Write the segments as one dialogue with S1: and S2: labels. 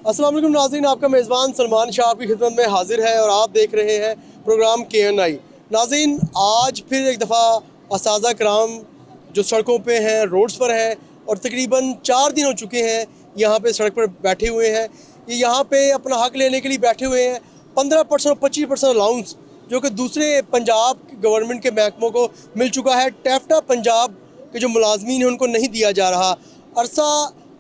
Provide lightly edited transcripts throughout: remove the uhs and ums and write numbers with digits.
S1: अस्सलाम वालेकुम नाज़रीन, आपका मेज़बान सलमान शाह आपकी खिदमत में हाजिर है और आप देख रहे हैं प्रोग्राम KNI। नाज़रीन, आज फिर एक दफ़ा असाज़ा कराम जो सड़कों पे हैं, रोड्स पर हैं और तकरीबन 4 दिन हो चुके हैं यहाँ पे सड़क पर बैठे हुए हैं। ये यहाँ पे अपना हक लेने के लिए बैठे हुए हैं। 15% और 25% अलाउंस जो कि दूसरे पंजाब गवर्नमेंट के महकमों को मिल चुका है, टैफ्टा पंजाब के जो मुलाजमीन हैं उनको नहीं दिया जा रहा। अरसा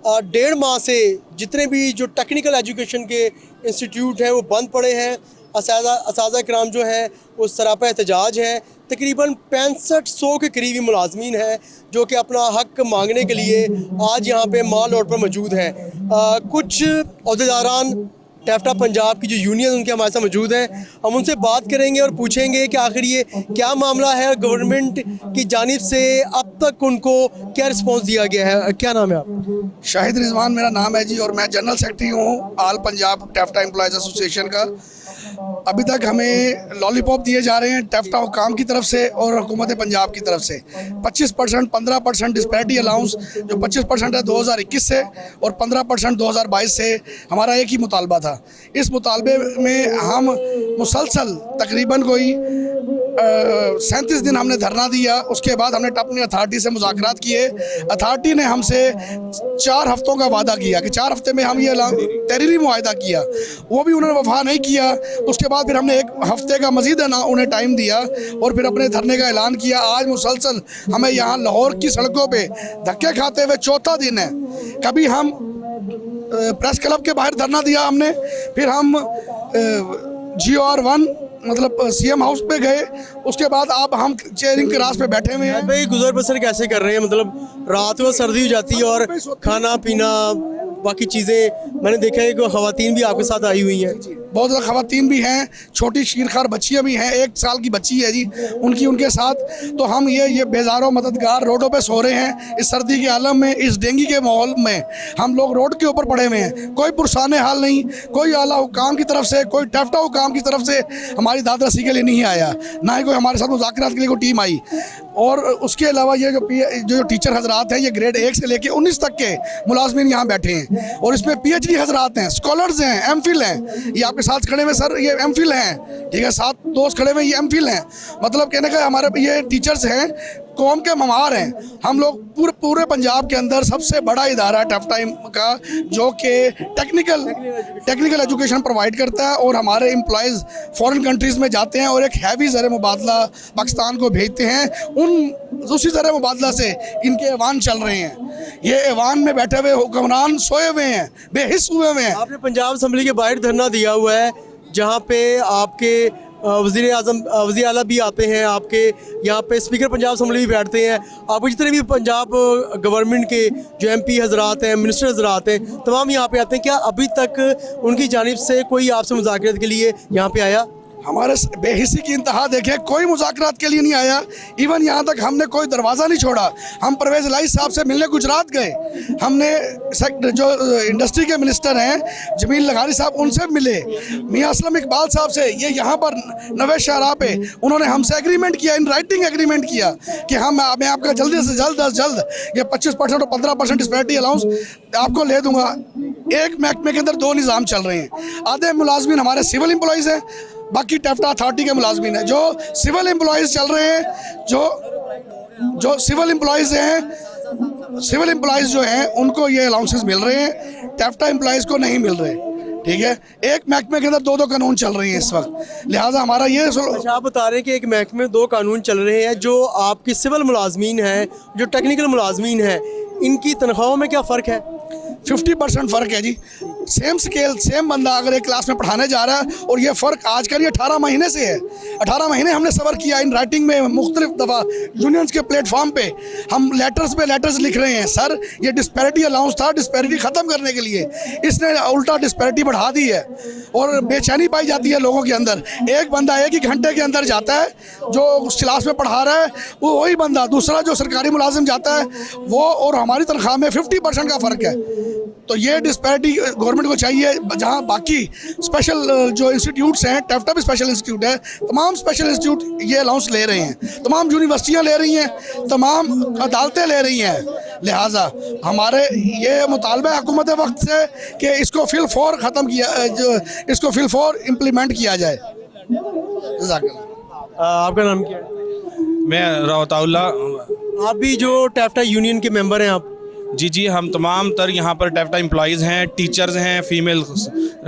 S1: 1.5 माह से जितने भी जो टेक्निकल एजुकेशन के इंस्टीट्यूट हैं वो बंद पड़े हैं। असाज़ा कराम जो हैं वो सरापा एहतजाज हैं। तकरीबन 6500 के करीबी मुलाजमीन हैं जो कि अपना हक मांगने के लिए आज यहाँ पे माल रोड पर मौजूद हैं। कुछ अहदेदारान टैफ्टा पंजाब की जो यूनियन उनके हमारे साथ मौजूद हैं, हम उनसे बात करेंगे और पूछेंगे कि आखिर ये क्या मामला है, गवर्नमेंट की जानिब से अब तक उनको क्या रिस्पॉन्स दिया गया है। क्या नाम है आप?
S2: शाहिद रिजवान मेरा नाम है जी, और मैं जनरल सेक्रेटरी हूँ ऑल पंजाब टैफ्टा एम्प्लॉयज़ एसोसिएशन का। अभी तक हमें लॉलीपॉप दिए जा रहे हैं टैफ्टा हुकाम की तरफ से और हुकूमत पंजाब की तरफ से। 25%, 15% डिस्पैरिटी अलाउंस, जो 25% है 2021 से और 15% 2022 से, हमारा एक ही मुतालबा था। इस मुतालबे में हम मुसलसल तकरीबन कोई 37 दिन हमने धरना दिया। उसके बाद हमने अपनी अथॉरिटी से मुज़ाकरात किए। अथॉरिटी ने हमसे 4 हफ्तों का वादा किया कि 4 हफ्ते में हम ये तहरीरी मुआहदा किया, वो भी उन्होंने वफा नहीं किया। उसके बाद फिर हमने 1 हफ्ते का मज़ीद उन्हें टाइम दिया और फिर अपने धरने का ऐलान किया। आज मुसलसल हमें यहाँ लाहौर की सड़कों पे धक्के खाते हुए 4था दिन है। कभी हम प्रेस क्लब के बाहर धरना दिया हमने, फिर हम GR1 मतलब CM हाउस पे गए। उसके बाद अब हम चेयरिंग क्रास पे बैठे हुए हैं।
S1: भाई गुजर बसर कैसे कर रहे हैं? मतलब रात को सर्दी हो जाती है और खाना पीना बाकी चीज़ें, मैंने देखा है कि ख़वातीन भी आपके साथ आई हुई हैं।
S2: बहुत ज़्यादा ख़वातीन भी हैं, छोटी शीरखार बच्चियाँ भी हैं, 1 साल की बच्ची है जी उनके साथ। तो हम ये बेजारो मददगार रोडों पे सो रहे हैं इस सर्दी के आलम में, इस डेंगू के माहौल में हम लोग रोड के ऊपर पड़े हुए हैं। कोई पुरसाने हाल नहीं, कोई आला हुकाम की तरफ से, कोई टैफ्टा हुकाम की तरफ से हमारी दाद रसी के लिए नहीं आया, ना ही कोई हमारे साथ मुज़ाकरात के लिए कोई टीम आई। और उसके अलावा ये जो टीचर हजरात हैं, ये ग्रेड 1 से लेके 19 तक के मुलाजमीन यहाँ बैठे हैं और इसमें PhD हजरात हैं, स्कॉलर्स हैं, MPhil हैं। ये आपके साथ खड़े हुए सर ये MPhil हैं, ठीक है, 7 दोस्त खड़े हुए ये MPhil हैं। मतलब कहने का हमारे ये टीचर्स हैं, कौम के ममार हैं। हम लोग पूरे पंजाब के अंदर सबसे बड़ा इदारा है टैफ्टा का, जो कि टेक्निकल एजुकेशन प्रोवाइड करता है और हमारे एम्प्लॉयज़ फॉरेन कंट्रीज़ में जाते हैं और एक हैवी ज़र मुबादला पाकिस्तान को भेजते हैं। उसी ज़र मुबादला से इनके ऐवान चल रहे हैं। ये ऐवान में बैठे हुए हुक्मरान सोए हुए हैं, बेहिस हुए हुए हैं।
S1: आपने पंजाब असम्बली के बाहर धरना दिया हुआ है जहाँ पे आपके वज़ीर आला भी आते हैं, आपके यहाँ पे स्पीकर पंजाब असम्बली भी बैठते हैं, आपके जितने भी पंजाब गवर्नमेंट के जो MP हजरात हैं, मिनिस्टर हजरात हैं, तमाम यहाँ पे आते हैं। क्या अभी तक उनकी जानिब से कोई आपसे मुज़ाकरात के लिए यहाँ पे आया?
S2: हमारे बेहिसी की इंतहा देखें, कोई मुज़ाकरात के लिए नहीं आया। इवन यहाँ तक हमने कोई दरवाज़ा नहीं छोड़ा। हम परवेज़ इलाही साहब से मिलने गुजरात गए, हमने जो इंडस्ट्री के मिनिस्टर हैं जमील लगारी साहब, उनसे मिले। मियाँ असलम इकबाल साहब से, ये यहाँ पर नवे शाहराह पे उन्होंने हमसे एग्रीमेंट किया, इन राइटिंग एग्रीमेंट किया कि मैं आपका जल्दी से जल्द ये 25% और 15% डिस्पैरिटी अलाउंस आपको ले दूँगा। एक महकमे के अंदर 2 निज़ाम चल रहे हैं। आधे मुलाजमीन हमारे सिविल एम्प्लॉयज़ हैं, बाकी टैफ्टा अथॉरिटी के मुलाजमीन हैं। जो सिविल एम्प्लॉयज़ चल रहे हैं, जो सिविल एम्प्लॉयज़ हैं, सिविल एम्प्लॉयज़ जो हैं उनको ये अलाउंसेस मिल रहे हैं, टैफ्टा एम्प्लॉयज़ को नहीं मिल रहे, ठीक है। एक महकमे के अंदर 2 कानून चल रहे हैं इस वक्त, लिहाजा हमारा ये
S1: अच्छा, आप बता रहे हैं कि एक महकमे में 2 कानून चल रहे हैं। जो आपकी सिविल मुलाजमीन हैं, जो टेक्निकल मुलाजमीन हैं, इनकी तनख्वाहों में क्या फ़र्क है?
S2: 50% फ़र्क है जी। सेम स्केल, सेम बंदा अगर एक क्लास में पढ़ाने जा रहा है, और ये फ़र्क आजकल ये 18 महीने से है। 18 महीने हमने सबर किया इन राइटिंग में, मुख्तलिफ दफ़ा यूनियंस के प्लेटफॉर्म पे हम लेटर्स लिख रहे हैं। सर ये डिस्पैरिटी अलाउंस था, डिस्पैरिटी ख़त्म करने के लिए इसने उल्टा डिस्पैरिटी बढ़ा दी है और बेचैनी पाई जाती है लोगों के अंदर। एक बंदा 1 ही घंटे के अंदर जाता है जो उस क्लास में पढ़ा रहा है, वो वही बंदा दूसरा जो सरकारी मुलाजिम जाता है वो, और हमारी तनख्वाह में 50% का फ़र्क है। तो ये डिस्पैरिटी गवर्नमेंट को चाहिए जहाँ बाकी स्पेशल जो इंस्टीट्यूट्स हैं, टैफ्टा भी स्पेशल इंस्टीट्यूट है, तमाम स्पेशल इंस्टीट्यूट ये अलाउंस ले रहे हैं, तमाम यूनिवर्सिटियाँ ले रही हैं, तमाम अदालतें ले रही हैं। लिहाजा हमारे ये मुतालबा है हुकूमत वक्त से कि इसको फिल फॉर ख़त्म किया, जो इसको फिल फॉर इम्प्लीमेंट किया जाए।
S1: आपका नाम क्या है?
S3: मैं रावताउल्ला।
S1: आप भी जो टैफ्टा यूनियन के मेंबर हैं आप?
S3: जी, हम तमाम तर यहाँ पर टैफ्टा एम्प्लॉइज़ हैं, टीचर्स हैं, फीमेल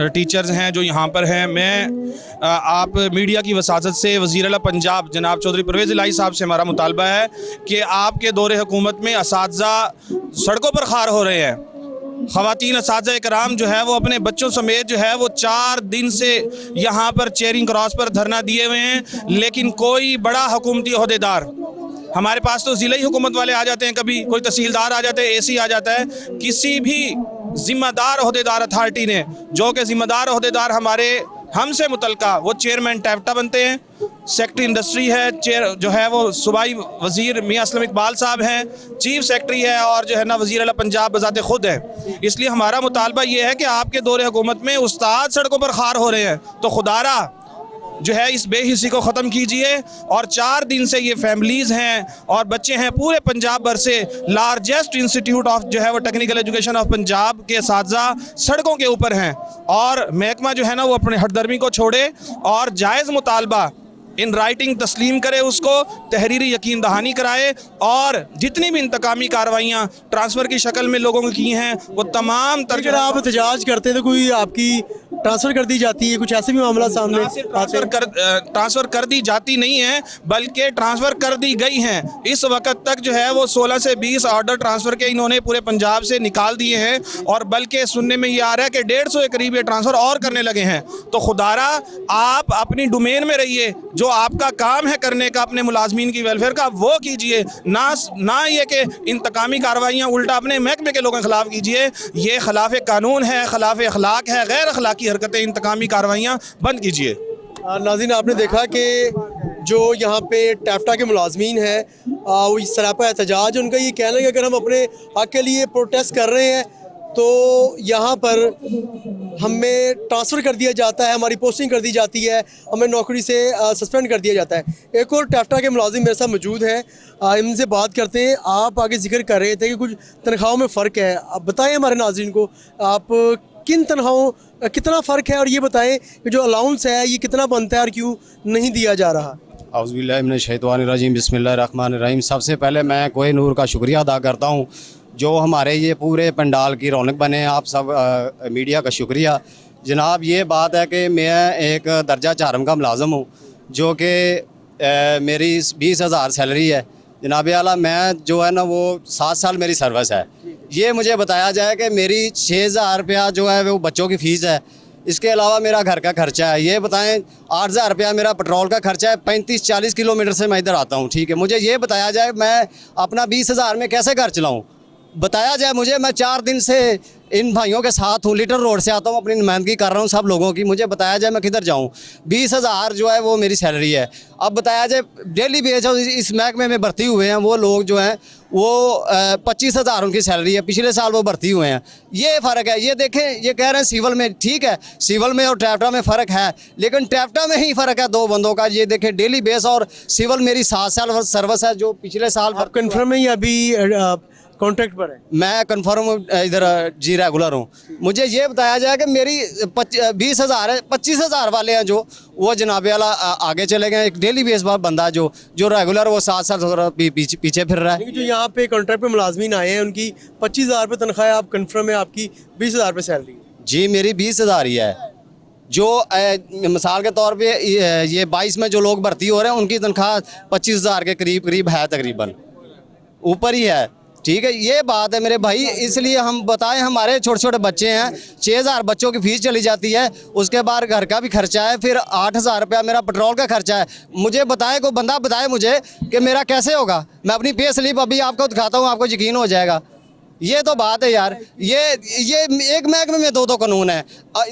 S3: टीचर्स हैं जो यहाँ पर हैं। मैं आप मीडिया की वसाजत से वज़ीर आला पंजाब जनाब चौधरी परवेज़ इलाही साहब से हमारा मुतालबा है कि आपके दौरे हुकूमत में असातिज़ा सड़कों पर खार हो रहे हैं। ख़वातीन असातिज़ा इकराम जो है वो अपने बच्चों समेत जो है वो 4 दिन से यहाँ पर चेयरिंग क्रॉस पर धरना दिए हुए हैं, लेकिन कोई बड़ा हुकूमती ओहदेदार, हमारे पास तो ज़िले ही हुकूमत वाले आ जाते हैं, कभी कोई तहसीलदार आ जाते हैं, एसी आ जाता है, किसी भी ज़िम्मेदार ओहदेदार अथॉरिटी ने, जो कि ज़िम्मेदार ओहदेदार हमारे हमसे मुतल्लिका वो चेयरमैन टैफ्टा बनते हैं, सेक्रेटरी इंडस्ट्री है, चेयर जो है वो सूबाई वज़ीर मियां असलम इकबाल साहब हैं, चीफ सेक्रेटरी है और जो है ना वज़ीर आला पंजाब बज़ाते ख़ुद है। इसलिए हमारा मुतालबा ये है कि आपके दौरे हुकूमत में उस्ताद सड़कों पर खार हो रहे हैं, तो खुदारा जो है इस बेहिसी को ख़त्म कीजिए। और 4 दिन से ये फैमिलीज़ हैं और बच्चे हैं पूरे पंजाब भर से, लार्जेस्ट इंस्टीट्यूट ऑफ जो है वो टेक्निकल एजुकेशन ऑफ पंजाब के असातिज़ा सड़कों के ऊपर हैं। और महकमा जो है ना वो अपने हटदर्मी को छोड़े और जायज़ मुतालबा इन राइटिंग तस्लीम करे, उसको तहरीरी यकीन दहानी कराए और जितनी भी इंतकामी कार्रवाइयाँ ट्रांसफ़र की शक्ल में लोगों की हैं वो तमाम
S1: अगर आप एहतजाज करते हैं तो कोई आपकी ट्रांसफ़र कर दी जाती है, कुछ ऐसे भी मामला सामने
S3: ट्रांसफ़र कर दी जाती नहीं है बल्कि ट्रांसफ़र कर दी गई हैं। इस वक्त तक जो है वो 16 से 20 ऑर्डर ट्रांसफ़र के इन्होंने पूरे पंजाब से निकाल दिए हैं और बल्कि सुनने में ये आ रहा है कि 150 के करीब ये ट्रांसफ़र और करने लगे हैं। तो खुदारा आप अपनी डोमेन में रहिए, जो आपका काम है करने का अपने मुलाजमीन की वेलफेयर का वो कीजिए, ना ये कि इंतकामी कार्रवाइयाँ उल्टा अपने महकमे के लोगों के खिलाफ कीजिए। ये खिलाफ कानून है, खिलाफ अखलाक है, गैर अखलाकी हरकतें, इंतकामी कार्रवाइयाँ बंद कीजिए।
S1: नाज़रीन, आपने देखा कि जो यहाँ पे टैफ्टा के मुलाजमीन हैं वो इस तरह पर एहतजाज, उनका ये कहना है कि अगर हम अपने हक़ के लिए प्रोटेस्ट कर रहे हैं तो यहाँ पर हमें ट्रांसफ़र कर दिया जाता है, हमारी पोस्टिंग कर दी जाती है, हमें नौकरी से सस्पेंड कर दिया जाता है। एक और टैफ्टा के मुलाजिम मेरे साथ मौजूद हैं, इनसे बात करते हैं। आप आगे जिक्र कर रहे थे कि कुछ तनख्वाहों में फ़र्क है, आप बताएं हमारे नाज़रीन को आप किन तनख्वाहों कितना फ़र्क है और ये बताएं कि जो अलाउंस है ये कितना बनता है और क्यों नहीं दिया जा रहा।
S4: औज़ुबिल्लाहि मिनश्शैतानिर्रजीम, बिस्मिल्लाहिर्रहमानिर्रहीम। सबसे पहले मैं कोहे नूर का शुक्रिया अदा करता हूँ जो हमारे ये पूरे पंडाल की रौनक बने। आप सब मीडिया का शुक्रिया। जनाब, ये बात है कि मैं एक दर्जा 4 का मुलाज़म हूँ जो कि मेरी 20,000 सैलरी है। जनाब आला, मैं जो है ना वो 7 साल मेरी सर्विस है। ये मुझे बताया जाए कि मेरी 6,000 रुपया जो है वो बच्चों की फ़ीस है, इसके अलावा मेरा घर का खर्चा है। ये बताएं 8,000 रुपया मेरा पेट्रोल का खर्चा है। 35-40 किलोमीटर से मैं इधर आता हूँ, ठीक है। मुझे ये बताया जाए मैं अपना 20,000 में कैसे घर चलाऊँ, बताया जाए मुझे। मैं 4 दिन से इन भाइयों के साथ हूँ, लिटर रोड से आता हूँ, अपनी नुमाइंदगी कर रहा हूँ सब लोगों की। मुझे बताया जाए मैं किधर जाऊँ। 20,000 जो है वो मेरी सैलरी है। अब बताया जाए डेली बेस इस महकमे में भर्ती हुए हैं वो लोग जो हैं वो 25,000 उनकी सैलरी है, पिछले साल वो भर्ती हुए हैं। ये फ़र्क है। ये देखें, ये कह रहे हैं सिविल में, ठीक है, सिविल में और टैफ्टा में फ़र्क है, लेकिन टैफ्टा में ही फ़र्क है 2 बंदों का। ये देखें डेली बेस, और सिविल मेरी 7 साल सर्विस है जो पिछले साल।
S1: आप कन्फर्म है या अभी कॉन्ट्रैक्ट पर है?
S4: मैं कन्फर्म इधर जी रेगुलर हूँ। मुझे ये बताया जाए कि मेरी 20,000 है, 25,000 वाले हैं जो वो जनाबे वाला आगे चले गए। एक डेली बेस पर बंदा जो रेगुलर वो 7 साल पीछे फिर रहा है।
S1: जो यहाँ पे कॉन्ट्रैक्ट पे मुलाजमीन आए हैं उनकी 25,000 रुपये तनख्वाह है, आप कन्फर्म है आपकी 20,000 रुपये सैलरी?
S4: जी, मेरी 20,000 ही है। जो मिसाल के तौर पे ये 22 में जो लोग भर्ती हो रहे हैं उनकी तनख्वाह 25,000 के करीब है, तकरीबन ऊपर ही है, ठीक है। ये बात है मेरे भाई। इसलिए हम बताएं, हमारे छोटे छोटे बच्चे हैं, 6,000 बच्चों की फ़ीस चली जाती है, उसके बाद घर का भी खर्चा है, फिर 8,000 रुपया मेरा पेट्रोल का खर्चा है। मुझे बताएं, कोई बंदा बताए मुझे कि मेरा कैसे होगा। मैं अपनी पे स्लिप अभी आपको दिखाता हूँ, आपको यकीन हो जाएगा। ये तो बात है यार, ये एक महकमे में दो कानून है।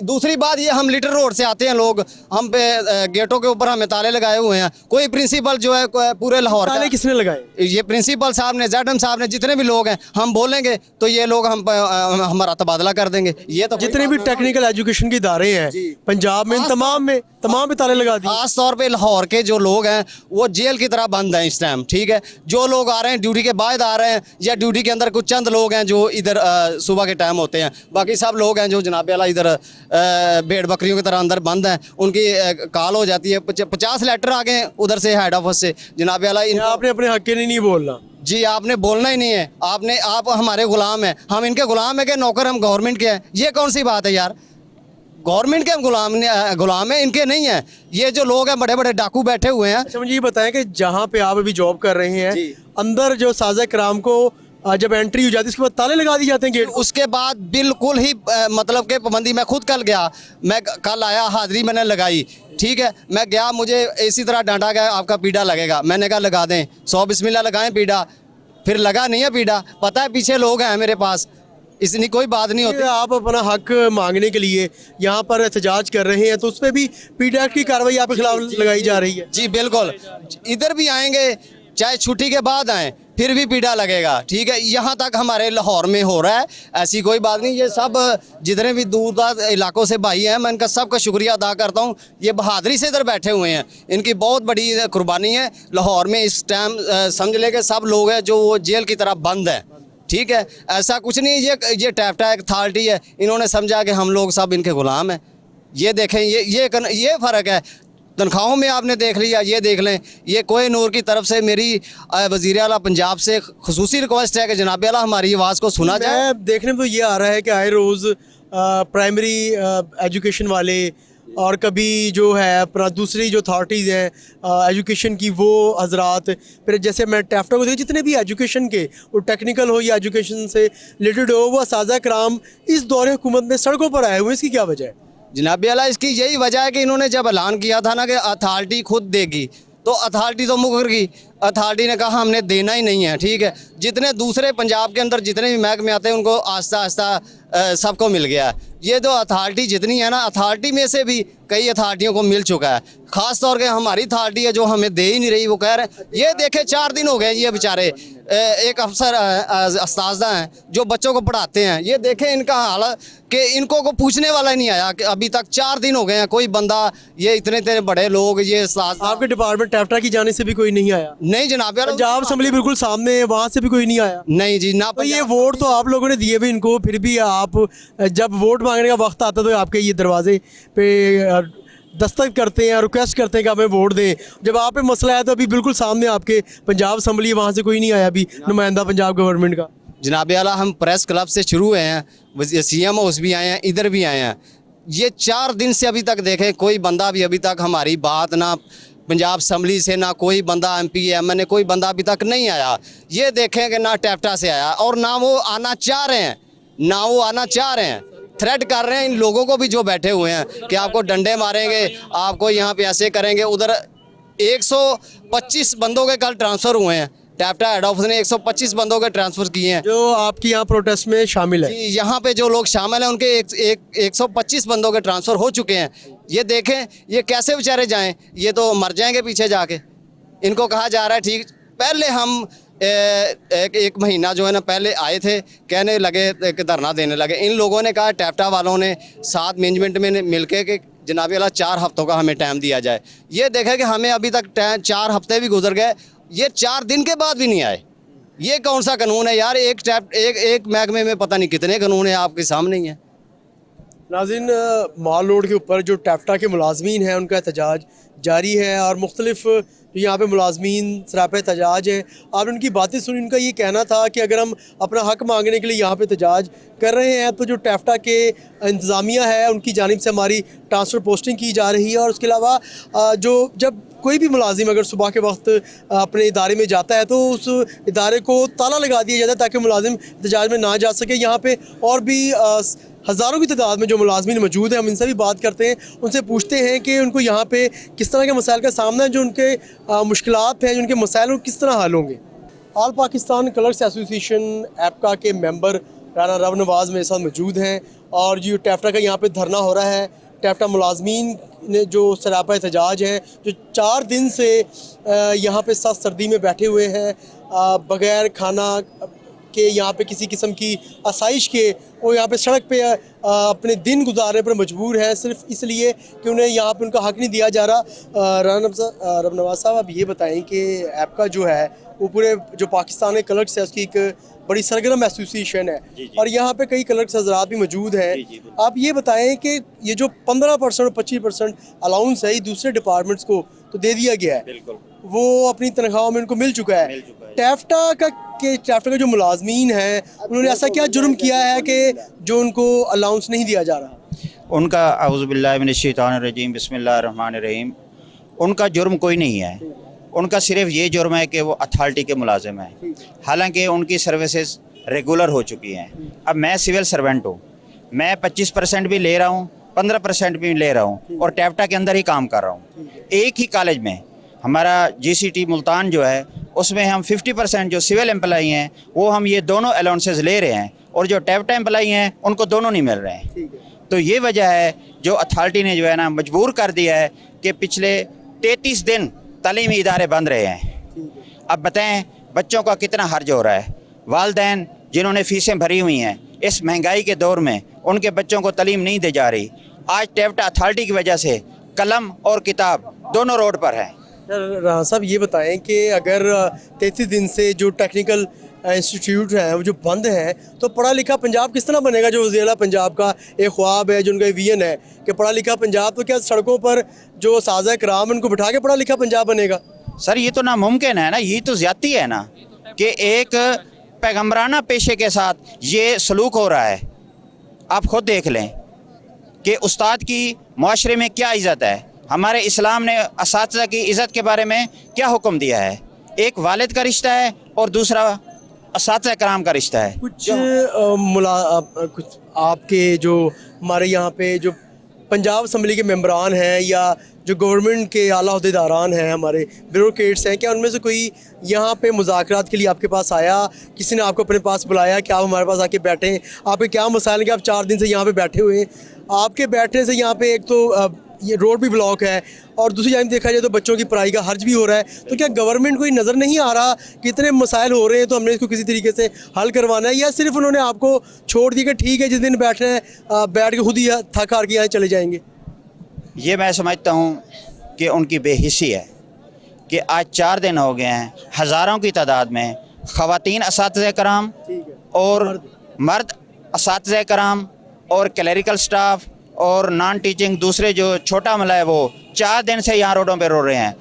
S4: दूसरी बात ये, हम लिटिल रोड से आते हैं लोग, हम पे गेटों के ऊपर हमें ताले लगाए हुए हैं। कोई प्रिंसिपल जो है पूरे लाहौर
S1: ताले किसने लगाए?
S4: ये प्रिंसिपल साहब ने, ZM साहब ने, जितने भी लोग हैं, हम बोलेंगे तो ये लोग हमारा तबादला कर देंगे। ये तो
S1: जितने भी टेक्निकल एजुकेशन के इदारे हैं पंजाब में, तमाम में ताले लगा दिए।
S4: खास तौर पे लाहौर के जो लोग हैं वो जेल की तरह बंद हैं इस टाइम, ठीक है। जो लोग आ रहे हैं ड्यूटी के बाद आ रहे हैं, या ड्यूटी के अंदर कुछ चंद लोग हैं जो इधर सुबह के टाइम होते हैं, बाकी सब लोग हैं जो जनाब आला इधर भेड़ बकरियों की तरह अंदर बंद हैं। उनकी कॉल हो जाती है, 50 लेटर आ गए उधर से हेड ऑफिस से, जनाब आला
S1: आपने अपने हक के लिए नहीं बोलना
S4: जी, आपने बोलना ही नहीं है। आप हमारे गुलाम हैं, हम इनके गुलाम है कि नौकर हम गवर्नमेंट के हैं? ये कौन सी बात है यार? गवर्नमेंट के हम गुलाम हैं, इनके नहीं हैं। ये जो लोग हैं बड़े बड़े डाकू बैठे हुए हैं।
S1: अच्छा, मुझे ये बताएं कि जहाँ पे आप अभी जॉब कर रहे हैं, अंदर जो साजा कराम को जब एंट्री हो जाती है उसके बाद ताले लगा दिए जाते हैं गेट?
S4: उसके बाद बिल्कुल ही मतलब के पाबंदी। मैं खुद कल गया, मैं कल आया, हाजिरी मैंने लगाई, ठीक है। मैं गया, मुझे इसी तरह डांटा गया, आपका पीड़ा लगेगा। मैंने कहा लगा दें, 100 बिस्मिल्लाह लगाएं पीड़ा, फिर लगा नहीं है पीड़ा। पता है पीछे लोग हैं मेरे पास, इसलिए कोई बात नहीं होती।
S1: आप अपना हक मांगने के लिए यहाँ पर एहतजाज कर रहे हैं तो उस पर भी पीडी एक्ट की कार्रवाई आपके खिलाफ लगाई जा रही है?
S4: जी बिल्कुल, इधर भी आएंगे, चाहे छुट्टी के बाद आएँ, फिर भी पीड़ा लगेगा, ठीक है। यहाँ तक हमारे लाहौर में हो रहा है, ऐसी कोई बात नहीं। ये सब जितने भी दूर दराज इलाकों से भाई हैं, मैं इनका सबका शुक्रिया अदा करता हूँ। ये बहादुरी से इधर बैठे हुए हैं, इनकी बहुत बड़ी कुर्बानी है। लाहौर में इस टाइम समझ ले के सब लोग हैं जो वो जेल की तरह बंद हैं, ठीक है। ऐसा कुछ नहीं, ये टैप्टा एक अथॉरिटी है, इन्होंने समझा कि हम लोग सब इनके गुलाम हैं। ये देखें, ये फ़र्क है। तनख्वाहों में आपने देख लिया, ये देख लें। ये कोई नूर की तरफ से मेरी वज़ीर आला पंजाब से खुसूसी रिक्वेस्ट है कि जनाब आला हमारी आवाज़ को सुना जाए।
S1: देखने में तो ये आ रहा है कि आए रोज़ प्राइमरी एजुकेशन वाले और कभी जो है अपना दूसरी जो अथॉरिटीज़ हैं एजुकेशन की, वो हजरात, फिर जैसे मैं टैफ्टा को देखिए, जितने भी एजुकेशन के, वो टेक्निकल हो या एजुकेशन से रिलेटेड हो, वो साजा कराम इस दौरे हुकूमत में सड़कों पर आए हुए। इसकी क्या वजह है?
S4: जनाब आला, इसकी यही वजह है कि इन्होंने जब ऐलान किया था ना कि अथॉरिटी खुद देगी, तो अथॉरिटी तो मुकर गई। अथॉरिटी ने कहा हमने देना ही नहीं है, ठीक है। जितने दूसरे पंजाब के अंदर जितने भी महकमे आते हैं उनको आस्ता आस्ता सबको मिल गया है। ये जो अथॉरिटी जितनी है ना, अथॉरिटी में से भी कई अथॉरिटियों को मिल चुका है। ख़ास तौर के हमारी अथॉरिटी है जो हमें दे ही नहीं रही। वो कह रहे हैं, ये देखे 4 दिन हो गए ये बेचारे, एक अफसर अस्तादा हैं जो बच्चों को पढ़ाते हैं, ये देखें इनका हाल कि इनको को पूछने वाला ही नहीं आया कि अभी तक 4 दिन हो गए हैं, कोई बंदा, ये इतने बड़े लोग, ये
S1: आपके डिपार्टमेंट टैफ्टा की जाने से भी कोई नहीं आया?
S4: नहीं जनाब,
S1: पंजाब असम्बली बिल्कुल सामने है, वहाँ से भी कोई नहीं आया?
S4: नहीं जी ना।
S1: तो ये वोट तो आप लोगों ने दिए भी इनको, फिर भी आप जब वोट मांगने का वक्त आता तो आपके ये दरवाजे पे दस्तक करते हैं, रिक्वेस्ट करते हैं कि हमें वोट दें। जब आप पे मसला है तो अभी बिल्कुल सामने आपके पंजाब असम्बली, वहाँ से कोई नहीं आया अभी नुमाइंदा पंजाब गवर्नमेंट का।
S4: जनाब आला, हम प्रेस क्लब से शुरू हुए हैं, CM हाउस भी आए हैं, इधर भी आए हैं। ये 4 दिन से अभी तक देखें, कोई बंदा भी अभी तक हमारी बात ना पंजाब असम्बली से, ना कोई बंदा MP MNA कोई बंदा अभी तक नहीं आया। ये देखें कि ना टैप्टा से आया और ना वो आना चाह रहे हैं, थ्रेट कर रहे हैं इन लोगों को भी जो बैठे हुए हैं कि आपको डंडे मारेंगे, आपको यहाँ पे ऐसे करेंगे। उधर 125 बंदों के कल ट्रांसफ़र हुए हैं, टैप्टा हेड ऑफिस ने 125 बंदों के ट्रांसफ़र किए हैं
S1: जो आपकी यहाँ प्रोटेस्ट में शामिल है।
S4: यहाँ पे जो लोग शामिल हैं उनके 125 बंदों के ट्रांसफ़र हो चुके हैं। ये देखें, ये कैसे बेचारे जाएं, ये तो मर जाएंगे पीछे जाके। इनको कहा जा रहा है, ठीक, पहले हम एक महीना जो है ना पहले आए थे, कहने लगे कि धरना देने लगे। इन लोगों ने कहा, टैप्टा वालों ने साथ मैनेजमेंट में मिल के कि जनाब आला 4 हफ्तों का हमें टाइम दिया जाए। ये देखें कि हमें अभी तक 4 हफ्ते भी गुजर गए, ये 4 दिन के बाद भी नहीं आए। ये कौन सा कानून है यार? एक महकमे में पता नहीं कितने कानून हैं, आपके सामने ही है।
S1: नाज़रीन, माल रोड के ऊपर जो टैफ्टा के मुलाजमीन हैं उनका एहतजाज जारी है और मुख्तलिफ यहाँ पे मुलाजमीन सरापे एहतजाज है। आपने उनकी बातें सुनी, उनका ये कहना था कि अगर हम अपना हक मांगने के लिए यहाँ पे एहतजाज कर रहे हैं तो जो टैफ्टा के इंतज़ामिया है उनकी जानिब से हमारी ट्रांसफ़र पोस्टिंग की जा रही है। और उसके अलावा जो जब कोई भी मुलाजिम अगर सुबह के वक्त अपने इदारे में जाता है तो उस इदारे को ताला लगा दिया जाता है ताकि मुलाजिम एहतजाज में ना जा सके। यहाँ पे और भी हज़ारों की तादाद में जो मुलाजमीन मौजूद हैं, हम इनसे भी बात करते हैं, उनसे पूछते हैं कि उनको यहाँ पे किस तरह के मसाइल का सामना है, जो उनके मुश्किलात हैं, जो उनके मसाइल किस तरह हल होंगे। ऑल पाकिस्तान क्लर्क्स एसोसिएशन एपका के मेंबर राना रब नवाज़ मेरे साथ मौजूद हैं और जो टैफ्टा का यहाँ पे धरना हो रहा है, टैफ्टा मुलाजमीन ने जो सरापा एहतजाज हैं, जो 4 दिन से यहाँ पे सख्त सर्दी में बैठे हुए हैं, बग़ैर खाना के यहाँ पे किसी किस्म की आसाइश के वो यहाँ पे सड़क पे अपने दिन गुजारने पर मजबूर हैं, सिर्फ इसलिए कि उन्हें यहाँ पे उनका हक़ नहीं दिया जा रहा। राना रब नवाज़ साहब, आप ये बताएं कि ऐप जो है वो पूरे जो पाकिस्तान के क्लर्क्स है उसकी एक बड़ी सरगर्म एसोसिएशन है और यहाँ पे कई क्लर्क्स हजरात भी मौजूद हैं। आप ये बताएं कि ये जो 15% और 25% अलाउंस है ये दूसरे डिपार्टमेंट्स को तो दे दिया गया है, वो अपनी तनख्वाहों में उनको मिल चुका है। टैफ्टा का जो मुलाजमीन हैं उन्होंने ऐसा क्या जुर्म किया है कि जो उनको अलाउंस नहीं दिया जा रहा?
S5: उनका औज़ुबिल्लाहि मिनश्शैतानिर्रजीम बिस्मिल्लाहिर्रहमानिर्रहीम, उनका जुर्म कोई नहीं है। उनका सिर्फ ये जुर्म है कि वो अथॉरिटी के मुलाजिम हैं, हालांकि उनकी सर्विसेज रेगुलर हो चुकी हैं। अब मैं सिविल सर्वेंट हूँ, मैं 25% भी ले रहा हूँ, 15% भी ले रहा हूँ और टैफ्टा के अंदर ही काम कर रहा हूँ। एक ही कॉलेज में हमारा GCT मुल्तान जो है उसमें हम 50% जो सिविल एम्प्लॉई हैं वो हम ये दोनों अलाउंसेस ले रहे हैं और जो टैफ्टा एम्प्लॉई हैं उनको दोनों नहीं मिल रहे हैं। तो ये वजह है जो अथॉरिटी ने जो है ना मजबूर कर दिया है कि पिछले 33 दिन तालीमी इदारे बंद रहे हैं। अब बताएं बच्चों का कितना हर्ज हो रहा है। वालिदैन जिन्होंने फ़ीसें भरी हुई हैं इस महंगाई के दौर में उनके बच्चों को तालीम नहीं दी जा रही। आज टैफ्टा अथॉरिटी की वजह से कलम और किताब दोनों रोड पर हैं।
S1: राना साहब ये बताएं कि अगर 33 दिन से जो टेक्निकल इंस्टीट्यूट हैं वो जो बंद हैं तो पढ़ा लिखा पंजाब किस तरह बनेगा? जो वज़ीर पंजाब का एक ख्वाब है, जो उनका विजन है कि पढ़ा लिखा पंजाब, तो क्या सड़कों पर जो साज़ा कराम उनको बिठा के पढ़ा लिखा पंजाब बनेगा?
S5: सर ये तो नामुमकिन है ना, ये तो ज़्यादती है ना कि एक पैगम्बराना पेशे के साथ ये सलूक हो रहा है। आप ख़ुद देख लें कि उस्ताद की माशरे में क्या इज़्ज़त है। हमारे इस्लाम ने असातिज़ा की इज़्ज़त के बारे में क्या हुक्म दिया है? एक वालिद का रिश्ता है और दूसरा असातिज़ा कराम का रिश्ता है।
S1: कुछ आपके जो हमारे यहाँ पे जो पंजाब असम्बली के मेंबरान हैं या जो गवर्नमेंट के आला अहदेदारान हैं, हमारे ब्यूरोक्रेट्स हैं, क्या उनमें से कोई यहाँ पे मुज़ाकरात के लिए आपके पास आया? किसी ने आपको अपने पास बुलाया कि आप हमारे पास आके बैठें? आपके क्या मसाइल हैं कि आप 4 दिन से यहाँ पे बैठे हुए हैं? आपके बैठने से यहाँ पे एक तो ये रोड भी ब्लॉक है और दूसरी जानिब देखा जाए तो बच्चों की पढ़ाई का हर्ज भी हो रहा है। तो क्या गवर्नमेंट को ये नज़र नहीं आ रहा कि इतने मसाइल हो रहे हैं तो हमने इसको किसी तरीके से हल करवाना है, या सिर्फ उन्होंने आपको छोड़ दिया कि ठीक है जिस दिन बैठना है बैठ के खुद ही थक हार के यहाँ चले जाएंगे? ये
S5: मैं समझता हूँ कि उनकी बेहिसी है कि आज 4 दिन हो गए हैं, हज़ारों की तादाद में ख़वातीन असातिज़ा कराम और मर्द असातिज़ा कराम और क्लरिकल स्टाफ और नॉन टीचिंग दूसरे जो छोटा अमला है वो 4 दिन से यहाँ रोडों पे रो रहे हैं।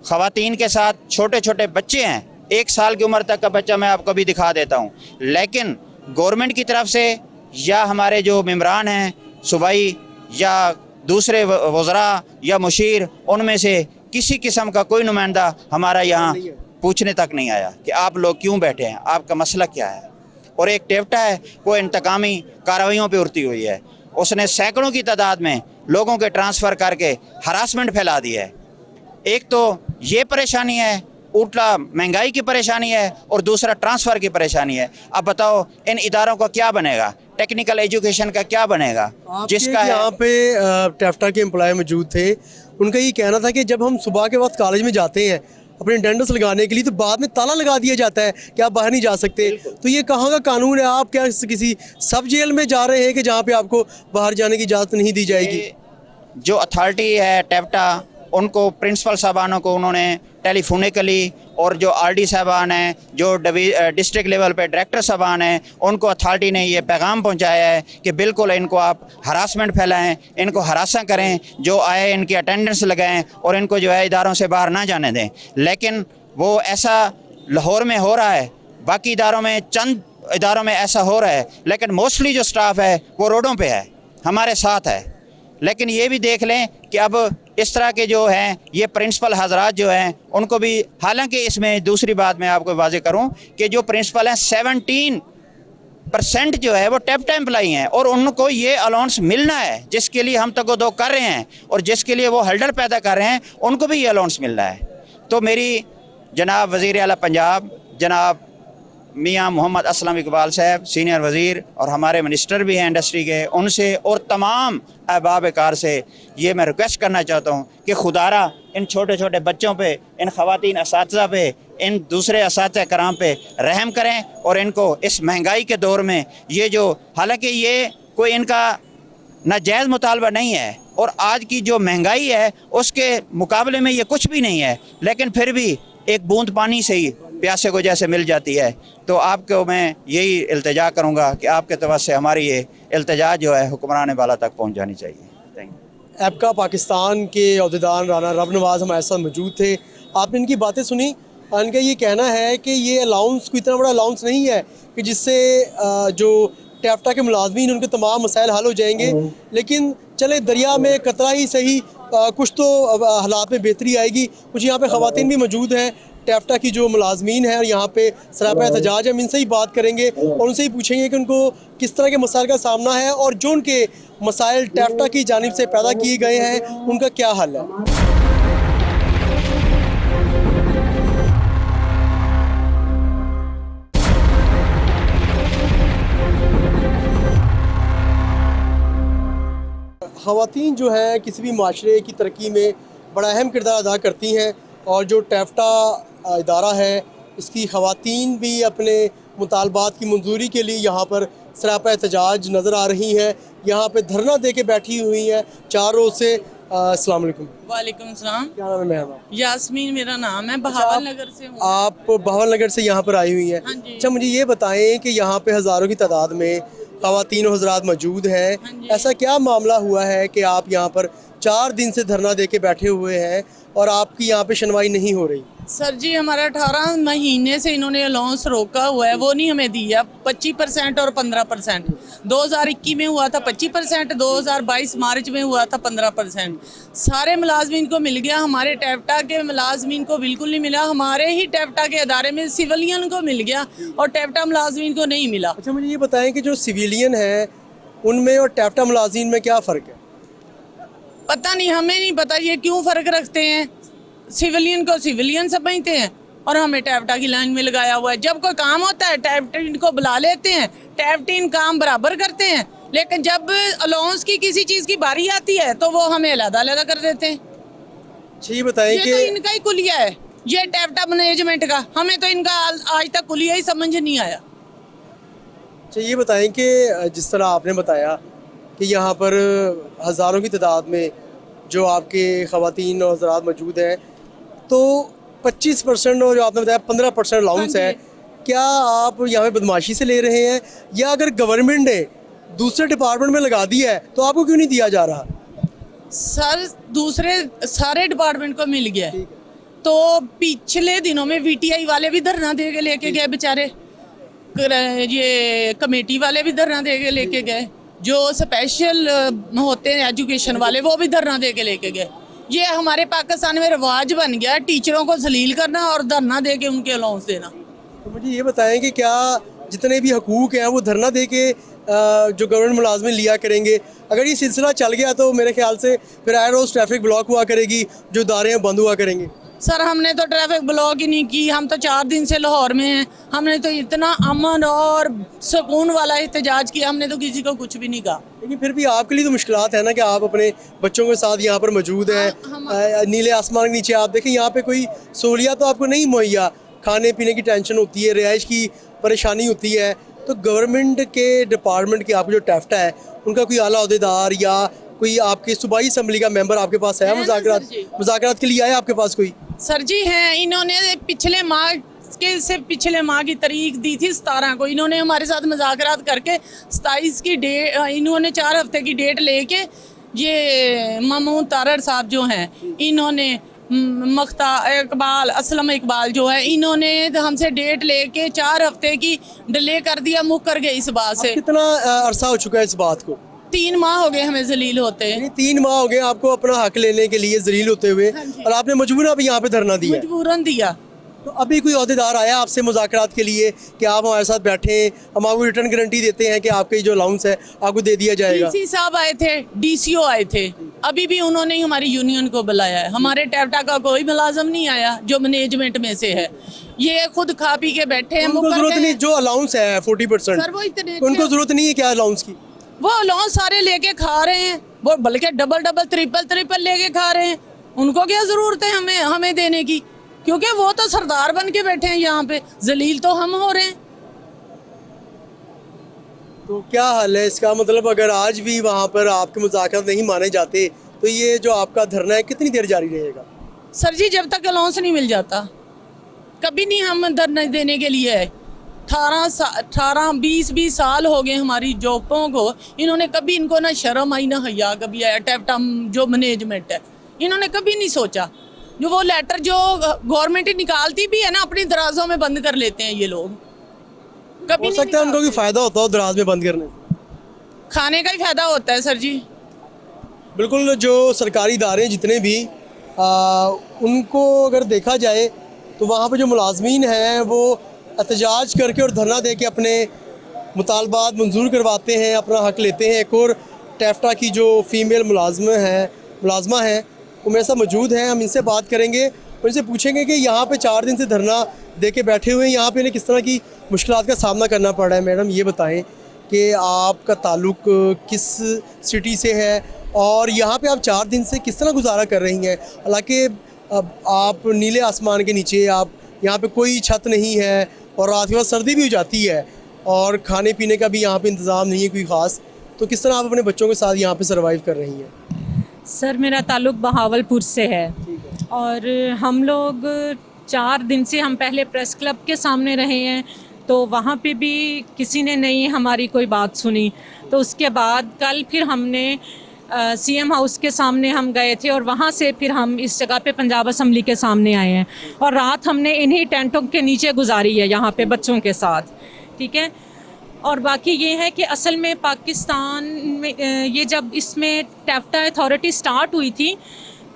S5: ख़वातीन के साथ छोटे छोटे बच्चे हैं, 1 साल की उम्र तक का बच्चा मैं आपको भी दिखा देता हूँ। लेकिन गवर्नमेंट की तरफ से या हमारे जो मेम्बरान हैं सूबाई या दूसरे वज़रा या मुशीर, उनमें से किसी किस्म का कोई नुमाइंदा हमारा यहाँ पूछने तक नहीं आया कि आप लोग क्यों बैठे हैं, आपका मसला क्या है। और एक टैफ्टा है वो इंतकामी कार्रवाइयों पर उड़ती हुई है, उसने सैकड़ों की तादाद में लोगों के ट्रांसफ़र करके हरासमेंट फैला दी है। एक तो ये परेशानी है, उल्टा महंगाई की परेशानी है और दूसरा ट्रांसफ़र की परेशानी है। अब बताओ इन इदारों का क्या बनेगा, टेक्निकल एजुकेशन का क्या बनेगा? जिसका
S1: यहाँ पे टैफ्टा के एम्प्लॉय मौजूद थे, उनका ये कहना था कि जब हम सुबह के वक्त कॉलेज में जाते हैं अपने अटेंडेंस लगाने के लिए तो बाद में ताला लगा दिया जाता है कि आप बाहर नहीं जा सकते। तो ये कहाँ का कानून है? आप क्या किसी सब जेल में जा रहे हैं कि जहाँ पे आपको बाहर जाने की इजाज़त नहीं दी जाएगी?
S5: जो अथॉरिटी है टैफ्टा, उनको प्रिंसिपल साहबानों को उन्होंने टेलीफोनिकली और जो RD साहबान हैं, जो डिस्ट्रिक्ट लेवल पे डायरेक्टर साहबान हैं, उनको अथॉरिटी ने ये पैगाम पहुंचाया है कि बिल्कुल इनको आप हरासमेंट फैलाएं, इनको हरासा करें, जो आए इनकी अटेंडेंस लगाएं और इनको जो है इदारों से बाहर ना जाने दें। लेकिन वो ऐसा लाहौर में हो रहा है, बाकी इदारों में चंद इदारों में ऐसा हो रहा है, लेकिन मोस्टली जो स्टाफ है वो रोडों पर है, हमारे साथ है। लेकिन ये भी देख लें कि अब इस तरह के जो हैं ये प्रिंसिपल हजरात जो हैं उनको भी, हालांकि इसमें दूसरी बात मैं आपको वाज़ेह करूं कि जो प्रिंसिपल हैं 17% जो है वो टैफ्टा एम्प्लॉई हैं और उनको ये अलाउंस मिलना है, जिसके लिए हम तगोदो कर रहे हैं और जिसके लिए वो हल्डर पैदा कर रहे हैं, उनको भी ये अलाउंस मिलना है। तो मेरी जनाब वज़ीर आला पंजाब जनाब मियाँ मोहम्मद असलम इकबाल साहब सीनियर वज़ीर और हमारे मिनिस्टर भी हैं इंडस्ट्री के, उनसे और तमाम अहबाब कार से ये मैं रिक्वेस्ट करना चाहता हूँ कि खुदारा इन छोटे छोटे बच्चों पे, इन ख़वातीन असातिज़ा पे, इन दूसरे असातिज़ा कराम पे रहम करें और इनको इस महंगाई के दौर में ये जो, हालांकि ये कोई इनका नाजायज़ मुतालबा नहीं है और आज की जो महंगाई है उसके मुकाबले में ये कुछ भी नहीं है, लेकिन फिर भी एक बूंद पानी से ही प्यासे को जैसे मिल जाती है। तो आपको मैं यही इल्तिजा करूँगा कि आपके तरफ से हमारी ये इल्तिजा जो है हुक्मरान बाला तक पहुँच जानी चाहिए। Thank you.
S1: एपका पाकिस्तान के अहदेदार राना रब नवाज़ हमारे साथ मौजूद थे। आपने इनकी बातें सुनी। इनका ये कहना है कि ये अलाउंस कोई इतना बड़ा अलाउंस नहीं है कि जिससे जो टैफ्टा के मुलाजमीन उनके तमाम मसाइल हल हो जाएंगे, लेकिन चले दरिया में कतरा ही सही, कुछ तो हालात में बेहतरी आएगी। कुछ यहाँ पे ख़वातीन भी मौजूद हैं टैफ्टा की जो मुलाजमीन हैं और यहाँ पे सरापा एहतजाज है। हम इनसे ही बात करेंगे और उनसे ही पूछेंगे कि उनको किस तरह के मसाइल का सामना है और जो उनके मसाइल टैफ्टा की जानिब से पैदा किए गए हैं उनका क्या हल है। ख़वातीन जो हैं किसी भी माशरे की तरक्की में बड़ा अहम किरदार अदा करती हैं और जो टैफ्टा इदारा है इसकी ख़वातीन भी अपने मुतालबात की मंजूरी के लिए यहाँ पर सरापा एहतजाज नज़र आ रही हैं। यहाँ पे धरना दे के बैठी हुई हैं 4 रोज़ से। अस्सलाम वालेकुम।
S6: वालेकुम सलाम।
S1: क्या नाम है मेहरबान?
S6: यास्मीन मेरा नाम है, बहावल नगर से हूँ।
S1: आप बहावल नगर से यहाँ पर आई हुई हैं।
S6: हाँ जी।
S1: अच्छा, मुझे ये बताएं कि यहाँ पे हज़ारों की तादाद में ख़वातीन और हज़रात मौजूद हैं।
S6: हाँ जी।
S1: ऐसा क्या मामला हुआ है कि आप यहाँ पर 4 दिन से धरना दे के बैठे हुए हैं और आपकी यहाँ पे सुनवाई नहीं हो रही?
S6: सर जी, हमारा 18 महीने से इन्होंने अलाउंस रोका हुआ है, वो नहीं हमें दिया। 25% और 15%। 2021 में हुआ था 25%, 2022 मार्च में हुआ था 15%। सारे मुलाजमीन को मिल गया, हमारे टैफ्टा के मुलाजमीन को बिल्कुल नहीं मिला। हमारे ही टैफ्टा के अदारे में सिविलियन को मिल गया और टैफ्टा मुलाजमीन को नहीं मिला।
S1: अच्छा, मुझे ये बताएं कि जो सिविलियन है उनमें और टैफ्टा मुलाजिम में क्या फ़र्क है?
S6: पता नहीं, हमें नहीं पता ये क्यों फ़र्क रखते हैं। सिविलियन को सिविलियन समझते हैं और हमें टैफ्टा की लाइन में लगाया हुआ है। जब कोई काम होता है टैफ्टीन को बुला लेते हैं, टैफ्टीन काम बराबर करते हैं, लेकिन जब अलाउंस की किसी चीज़ की बारी आती है तो वो हमें अलग-अलग कर देते हैं।
S1: अच्छा, ये बताएं कि
S6: तो इनका ही कुलिया है ये टैफ्टा मैनेजमेंट का, हमें तो इनका आज तक कुलिया ही समझ नहीं आया।
S1: अच्छा, ये बताएं कि जिस तरह आपने बताया कि यहाँ पर हज़ारों की तादाद में जो आपके ख़वातीन और हज़रात मौजूद हैं, तो 25% और जो आपने बताया 15% अलाउंस है, क्या आप यहाँ पे बदमाशी से ले रहे हैं या अगर गवर्नमेंट ने दूसरे डिपार्टमेंट में लगा दिया है तो आपको क्यों नहीं दिया जा रहा?
S6: सर, दूसरे सारे डिपार्टमेंट को मिल गया है। तो पिछले दिनों में VTI वाले भी धरना दे के लेके गए बेचारे, ये कमेटी वाले भी धरना दे के लेके गए, जो स्पेशल होते हैं एजुकेशन वाले वो भी धरना दे के लेके गए। ये हमारे पाकिस्तान में रिवाज बन गया टीचरों को जलील करना और धरना दे के उनके अलाउंस देना।
S1: तो मुझे ये बताएं कि क्या जितने भी हकूक़ हैं वो धरना दे के जो गवर्नमेंट मुलाजमिन लिया करेंगे? अगर ये सिलसिला चल गया तो मेरे ख्याल से फिर आए रोज़ ट्रैफिक ब्लॉक हुआ करेगी, जो इदारे बंद हुआ करेंगे।
S6: सर, हमने तो ट्रैफिक ब्लॉक ही नहीं की, हम तो 4 दिन से लाहौर में हैं। हमने तो इतना अमन और सुकून वाला एहतजाज किया, हमने तो किसी को कुछ भी नहीं कहा।
S1: लेकिन फिर भी आपके लिए तो मुश्किलात है ना कि आप अपने बच्चों के साथ यहाँ पर मौजूद हैं। नीले आसमान के नीचे आप देखें, यहाँ पे कोई सहूलियत तो आपको नहीं मुहैया, खाने पीने की टेंशन होती है, रिहाइश की परेशानी होती है। तो गवर्नमेंट के डिपार्टमेंट के आपको जो टैफ्टा है उनका कोई आला अहदेदार या कोई आपके सूबाई असम्बली का मेंबर आपके पास है? मुज़ाकरात के लिए आए आपके पास कोई?
S6: सर जी हैं, इन्होंने पिछले माह की तारीख दी थी 17 को। इन्होंने हमारे साथ मुज़ाकरात करके 27 की डेट, इन्होंने 4 हफ्ते की डेट लेके, ये मामून तारड़ साहब जो हैं, इन्होंने असलम इकबाल जो है, इन्होंने हमसे डेट लेके 4 हफ्ते की डिले कर दिया, मुकर गए इस बात से।
S1: कितना अरसा हो चुका है इस बात को?
S6: 3 माह हो गए हमें जलील होते हैं।
S1: 3 माह हो गए आपको अपना हक लेने के लिए जलील होते हुए, और आपने मजबूरन अभी यहाँ पे धरना दिया?
S6: मजबूरन दिया।
S1: तो अभी कोई अहदेदार आया आपसे मुज़ाकरात के लिए कि आप हमारे साथ बैठें, हम आपको रिटर्न गारंटी देते हैं कि आपका जो अलाउंस है आपको दे दिया जाएगा?
S6: डीसी साहब आए थे, डीसीओ आए थे, अभी भी उन्होंने ही हमारी यूनियन को बुलाया है। हमारे टैप्टा का कोई मुलाजम नहीं आया जो मैनेजमेंट में से है, ये खुद खा पी के बैठे हैं।
S1: उनको जरूरत नहीं, जो अलाउंस है 40%,
S6: सर वो इतने
S1: उनको जरूरत नहीं है क्या अलाउंस की?
S6: वो अलाउंस सारे लेके खा रहे हैं, वो बल्कि डबल ट्रिपल लेके खा रहे हैं। उनको क्या जरूरत है हमें देने की, क्योंकि वो तो सरदार बन के बैठे हैं यहाँ पे, जलील तो हम हो रहे हैं।
S1: तो क्या हाल है इसका? मतलब अगर आज भी वहाँ पर आपके मुज़ाकरात नहीं माने जाते तो ये जो आपका धरना है कितनी देर जारी रहेगा?
S6: सर जी जब तक अलाउंस नहीं मिल जाता कभी नहीं हम धरना देने के लिए है। 18-20 साल हो गए हमारी जॉबों को, इन्होंने कभी, इनको ना शर्म आई ना हया कभी आया। टैप्टा जो मैनेजमेंट है इन्होंने कभी नहीं सोचा, जो वो लेटर जो गवर्नमेंट निकालती भी है ना अपनी दराजों में बंद कर लेते हैं ये लोग। कभी
S1: हो
S6: नहीं
S1: सकता है उनको
S6: निकालते।
S1: कोई फ़ायदा होता हो दराज में बंद करने से।
S6: खाने का ही फायदा होता है सर जी।
S1: बिल्कुल, जो सरकारी इदारे जितने भी उनको अगर देखा जाए तो वहाँ पर जो मुलाजमीन हैं वो एहतजाज करके और धरना दे के अपने मुतालबात मंजूर करवाते हैं, अपना हक लेते हैं। एक और टैफ्टा की जो फीमेल मुलाजमा है वो मेरे साथ मौजूद हैं, हम इनसे बात करेंगे और इनसे पूछेंगे कि यहाँ पे 4 दिन से धरना दे के बैठे हुए हैं, यहाँ पे इन्हें किस तरह की मुश्किलात का सामना करना पड़ रहा है। मैडम ये बताएं कि आपका ताल्लुक़ किस सिटी से है और यहाँ पे आप 4 दिन से किस तरह गुजारा कर रही हैं? हालांकि अब आप नीले आसमान के नीचे, आप यहाँ पे कोई छत नहीं है और रात के बाद सर्दी भी हो जाती है और खाने पीने का भी यहाँ पे इंतज़ाम नहीं है कोई ख़ास, तो किस तरह आप अपने बच्चों के साथ यहाँ पे सर्वाइव कर रही हैं?
S7: सर मेरा ताल्लुक़ बहावलपुर से है और हम लोग 4 दिन से, हम पहले प्रेस क्लब के सामने रहे हैं तो वहाँ पे भी किसी ने नहीं हमारी कोई बात सुनी। तो उसके बाद कल फिर हमने सीएम हाउस के सामने हम गए थे और वहाँ से फिर हम इस जगह पे पंजाब असम्बली के सामने आए हैं और रात हमने इन्हीं टेंटों के नीचे गुजारी है यहाँ पे बच्चों के साथ, ठीक है। और बाकी ये है कि असल में पाकिस्तान में ये जब इसमें टैफ्टा अथॉरिटी स्टार्ट हुई थी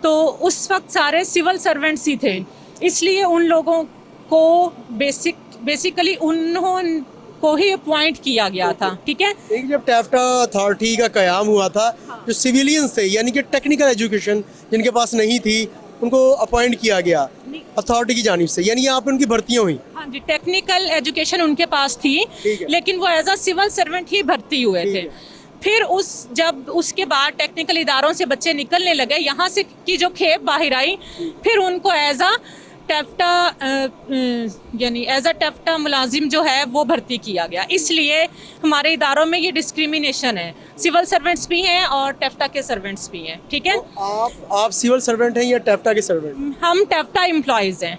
S7: तो उस वक्त सारे सिविल सर्वेंट्स ही थे, इसलिए उन लोगों को बेसिकली उनको ही अपॉइंट किया गया था, ठीक है।
S1: एक जब टैफ्टा अथॉरिटी का क़याम हुआ था, जो सिविलियंस थे यानी कि टेक्निकल एजुकेशन जिनके पास नहीं थी उनको अपॉइंट किया गया अथॉरिटी की जानिब से, यानी यहाँ पे उनकी भर्तियाँ हुई।
S7: हाँ जी, टेक्निकल एजुकेशन उनके पास थी लेकिन वो एज अ सिविल सर्वेंट ही भर्ती हुए थे। फिर जब उसके बाद टेक्निकल इदारों से बच्चे निकलने लगे, यहाँ से की जो खेप बाहर आई, फिर उनको एज अ टैफ्टा यानी एज अ टैफ्टा मुलाजिम जो है वो भर्ती किया गया। इसलिए हमारे इदारों में ये डिस्क्रिमिनेशन है, सिविल सर्वेंट्स भी हैं और टैफ्टा के सर्वेंट्स भी हैं, ठीक है।
S1: तो आप सिविल सर्वेंट हैं या टैफ्टा के सर्वेंट?
S7: हम टैफ्टा एम्प्लॉयज़ हैं,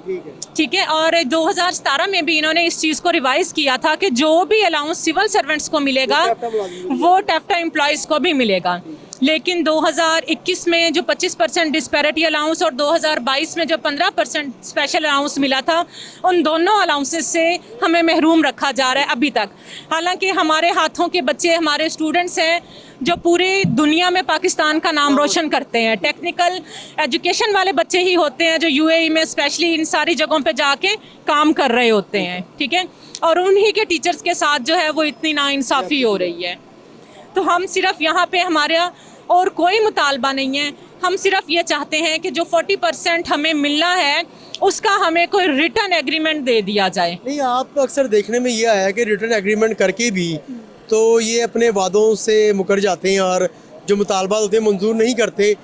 S7: ठीक है। और 2017 में भी इन्होंने इस चीज़ को रिवाइज़ किया था कि जो भी अलाउंस सिविल सर्वेंट्स को मिलेगा वो टैफ्टा एम्प्लॉयज़ को भी मिलेगा। लेकिन 2021 में जो 25% डिस्पैरिटी अलाउंस और 2022 में जो 15% स्पेशल अलाउंस मिला था, उन दोनों अलाउंसेस से हमें महरूम रखा जा रहा है अभी तक। हालांकि हमारे हाथों के बच्चे, हमारे स्टूडेंट्स हैं जो पूरी दुनिया में पाकिस्तान का नाम रोशन करते हैं। टेक्निकल एजुकेशन वाले बच्चे ही होते हैं जो यूएई में स्पेशली इन सारी जगहों पे जाके काम कर रहे होते हैं, ठीक है। और उन्हीं के टीचर्स के साथ जो है वो इतनी नाइंसाफ़ी हो रही है। तो हम सिर्फ यहाँ पे, हमारा और कोई मुतालबा नहीं है, हम सिर्फ ये चाहते हैं कि जो 40% हमें मिलना है उसका हमें कोई रिटर्न एग्रीमेंट दे दिया जाए।
S1: नहीं, आप अक्सर देखने में ये आया कि रिटर्न एग्रीमेंट करके भी तो ये अपने वादों से मुकर जाते हैं और जो मुतालबात होते हैं मंजूर नहीं करते।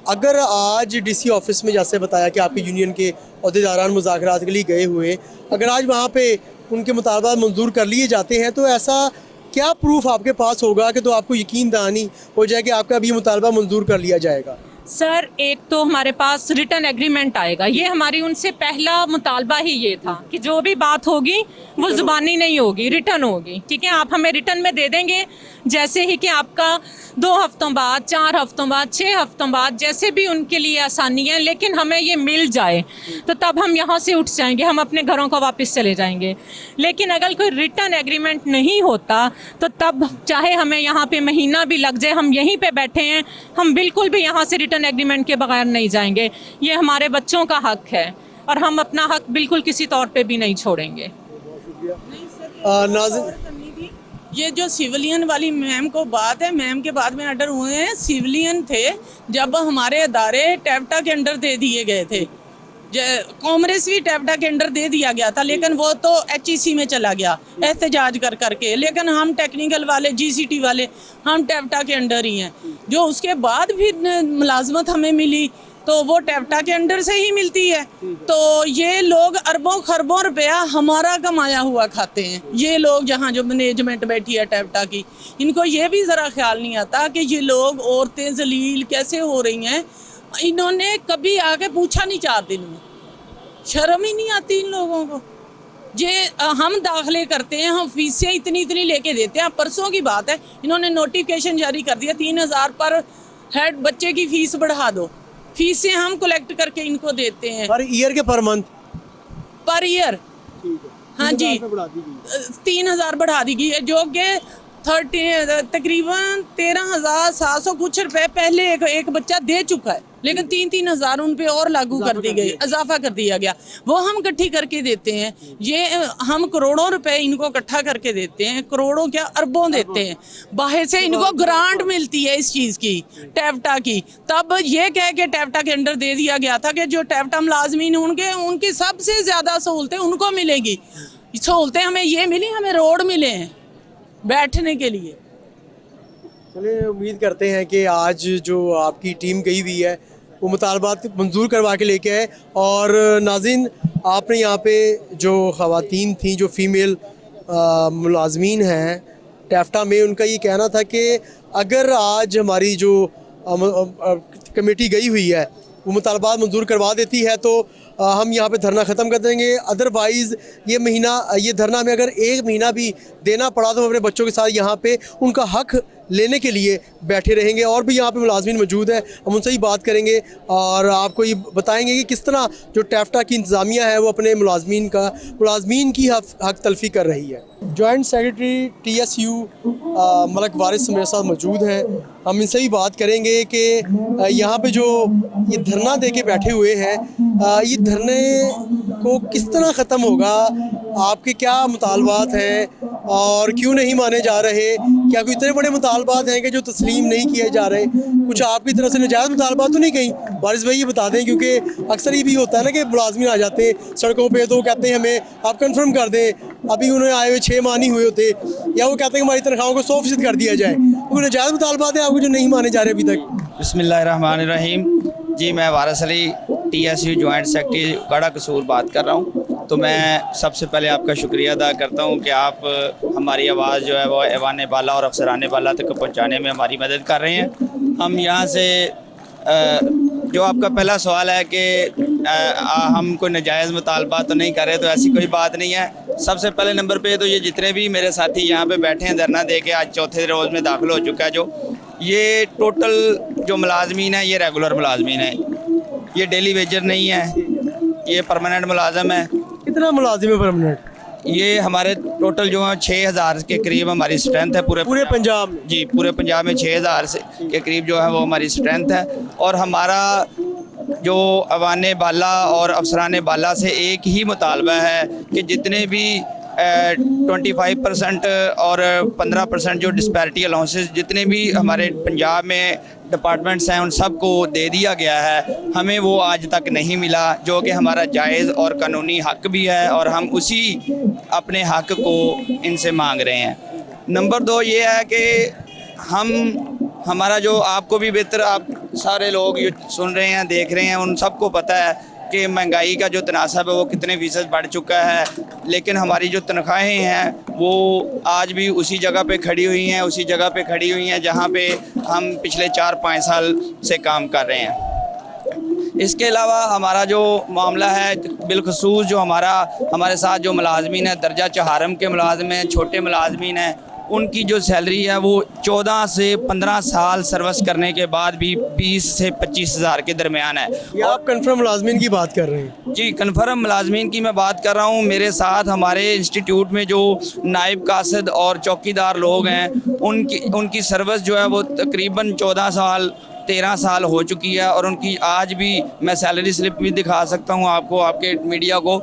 S1: अगर आज डीसी ऑफिस में जैसे बताया कि आपकी यूनियन के अहदेदारान मुज़ाकरात के लिए गए हुए, अगर आज वहाँ पे उनके मुतालबात मंजूर कर लिए जाते हैं तो ऐसा क्या प्रूफ आपके पास होगा कि तो आपको यकीन दहानी हो जाए कि आपका भी मुतालबा मंजूर कर लिया जाएगा?
S7: सर एक तो हमारे पास रिटर्न एग्रीमेंट आएगा, ये हमारी उनसे पहला मुतालबा ही ये था कि जो भी बात होगी वो ज़ुबानी नहीं होगी, रिटर्न होगी, ठीक है। आप हमें रिटर्न में दे देंगे, जैसे ही कि आपका 2 हफ्तों बाद, 4 हफ्तों बाद, 6 हफ्तों बाद, जैसे भी उनके लिए आसानी है, लेकिन हमें ये मिल जाए तो तब हम यहाँ से उठ जाएंगे, हम अपने घरों को वापस चले जाएंगे। लेकिन अगर कोई रिटर्न एग्रीमेंट नहीं होता तो तब चाहे हमें यहाँ पे महीना भी लग जाए, हम यहीं पे बैठे हैं, हम बिल्कुल भी यहाँ से रिटर्न एग्रीमेंट के बगैर नहीं जाएंगे। ये हमारे बच्चों का हक है, और हम अपना हक बिल्कुल किसी तौर पे भी नहीं छोड़ेंगे।
S1: नाज़रीन,
S6: ये जो सिविलियन वाली मैम को बात है, मैम के बाद में ऑर्डर हुए हैं, सिविलियन थे जब हमारे अदारे टैप्टा के अंडर दे दिए गए थे। कांग्रेस भी टैप्टा के अंडर दे दिया गया था, लेकिन वो तो HEC में चला गया एहतजाज कर करके। लेकिन हम टेक्निकल वाले, GCT वाले, हम टैप्टा के अंडर ही हैं। जो उसके बाद फिर मुलाजमत हमें मिली तो वो टैप्टा के अंडर से ही मिलती है। तो ये लोग अरबों खरबों रुपया हमारा कमाया हुआ खाते हैं। ये लोग जहाँ जो मैनेजमेंट बैठी है टैप्टा की, इनको ये भी ज़रा ख्याल नहीं आता कि ये लोग औरतें जलील कैसे हो रही हैं। इन्होंने कभी आके पूछा नहीं 4 दिन में, शर्म ही नहीं आती इन लोगों को। ये हम दाखिले करते हैं, हम फीसें इतनी लेके देते हैं। परसों की बात है, इन्होंने नोटिफिकेशन जारी कर दिया 3000 पर हेड बच्चे की फ़ीस बढ़ा दो। फीसें हम कलेक्ट करके इनको देते हैं
S1: पर ईयर के पर मंथ,
S6: पर ईयर। हाँ जी, 3000 बढ़ा दी गई है, जो कि तकरीबन 13,700 कुछ रुपए पहले एक बच्चा दे चुका है, लेकिन 3-3 हज़ार उन पे और लागू कर दी गई, इजाफा कर दिया गया। वो हम इकट्ठी करके देते हैं। ये हम करोड़ों रुपए इनको इकट्ठा करके देते हैं, करोड़ों क्या अरबों देते हैं। बाहर से इनको ग्रांट मिलती है इस चीज़ की, टैप्टा की। तब ये कह के टैप्टा के अंडर दे दिया गया था कि जो टैप्टा मुलाजमीन होंगे उनकी सबसे ज़्यादा सहूलतें उनको मिलेगी। सहूलतें हमें ये मिली, हमें रोड मिले हैं बैठने के लिए।
S1: चलिए, उम्मीद करते हैं कि आज जो आपकी टीम गई हुई है वो मुतालबात मंजूर करवा के लेके आए। और नाज़रीन, आपने यहाँ पे जो ख़वातीन थी, जो फ़ीमेल मुलाजमीन हैं टैफ्टा में, उनका ये कहना था कि अगर आज हमारी जो कमेटी गई हुई है वो मुतालबात मंजूर करवा देती है तो हम यहाँ पे धरना ख़त्म कर देंगे। अदरवाइज़ ये धरना में अगर 1 महीना भी देना पड़ा तो हम अपने बच्चों के साथ यहाँ पे उनका हक लेने के लिए बैठे रहेंगे। और भी यहाँ पे मुलाजमीन मौजूद है, हम उनसे ही बात करेंगे और आपको ये बताएंगे कि किस तरह जो टैफ्टा की इंतज़ामिया है वो अपने मुलाजमीन की हक तलफी कर रही है। जॉइंट सेक्रेटरी TSU मलक वारिस मेरे साथ मौजूद हैं, हम इनसे भी बात करेंगे कि यहाँ पे जो ये धरना दे के बैठे हुए हैं, ये धरने को किस तरह ख़त्म होगा, आपके क्या मुतालबात हैं और क्यों नहीं माने जा रहे। क्या कोई इतने बड़े मुतालबात हैं कि जो तस्लीम नहीं किए जा रहे? कुछ आपकी तरफ से नाजायज़ मुतालबात तो नहीं कहीं? वारिस भाई ये बता दें, क्योंकि अक्सर ये भी होता है ना कि मुलाजमीन आ जाते हैं सड़कों पे तो कहते हैं हमें आप कंफर्म कर दें, अभी उन्हें आए हुए 6 माह नहीं हुए होते, या वो कहते हैं हमारी तनख्वाहों को 100% कर दिया जाए। कोई नाजायज़ मुतालबात है आपको जो नहीं माने जा रहे अभी तक?
S5: बिस्मिल्लाहिर्रहमानिर्रहीम। जी, मैं वारिस अली TSU जॉइंट सेक्रेटरी काड़ा कसूर बात कर रहा हूँ। तो मैं सबसे पहले आपका शुक्रिया अदा करता हूँ कि आप हमारी आवाज़ जो है वो ऐवान बाला और अफसरान बाला तक पहुँचाने में हमारी मदद कर रहे हैं। हम यहाँ से जो आपका पहला सवाल है कि हम कोई नाजायज़ मुतालबात तो नहीं कर रहे, तो ऐसी कोई बात नहीं है। सबसे पहले नंबर पे तो ये जितने भी मेरे साथी यहाँ पे बैठे हैं धरना दे के, आज चौथे रोज़ में दाखिल हो चुका है, जो ये टोटल जो मुलाजमीन है ये रेगुलर मुलाजमीन है, ये डेली वेजर नहीं है, ये परमानेंट मुलाजम है।
S1: कितना मुलाजिम है परमानेंट?
S5: ये हमारे टोटल जो है 6000 के करीब हमारी स्ट्रेंथ है पूरे
S1: पंजाब में।
S5: जी, पूरे पंजाब में 6000 के करीब जो है वो हमारी स्ट्रेंथ है। और हमारा जो अवान बाला और अफसरान बाला से एक ही मुतालबा है कि जितने भी 25% और 15% जो डिस्पैरिटी अलाउंसेस जितने भी हमारे पंजाब में डिपार्टमेंट्स हैं उन सब को दे दिया गया है, हमें वो आज तक नहीं मिला, जो कि हमारा जायज़ और कानूनी हक भी है और हम उसी अपने हक को इनसे मांग रहे हैं। नंबर 2 ये है कि हमारा जो आपको भी बेहतर, आप सारे लोग ये सुन रहे हैं, देख रहे हैं, उन सबको पता है कि महंगाई का जो तनासब है वो कितने फ़ीसद बढ़ चुका है, लेकिन हमारी जो तनख्वाहें हैं वो आज भी उसी जगह पे खड़ी हुई हैं जहाँ पे हम पिछले 4-5 साल से काम कर रहे हैं। इसके अलावा हमारा जो मामला है बिलखसूस जो हमारे साथ जो मुलाजमीन है दर्जा चहारम के मुलाजम हैं, छोटे मुलाजमीन हैं, उनकी जो सैलरी है वो 14 से 15 साल सर्विस करने के बाद भी 20 से 25 हज़ार के दरमियान है।
S1: आप कन्फर्म मुलाजमीन की बात कर रहे हैं?
S5: जी, कन्फर्म मुलाजमीन की मैं बात कर रहा हूँ। मेरे साथ हमारे इंस्टीट्यूट में जो नायब कासिद और चौकीदार लोग हैं उनकी सर्विस जो है वो तकरीबन 14 साल
S8: 13 साल हो चुकी है और उनकी आज भी मैं सैलरी स्लिप भी दिखा सकता हूँ आपको, आपके मीडिया को।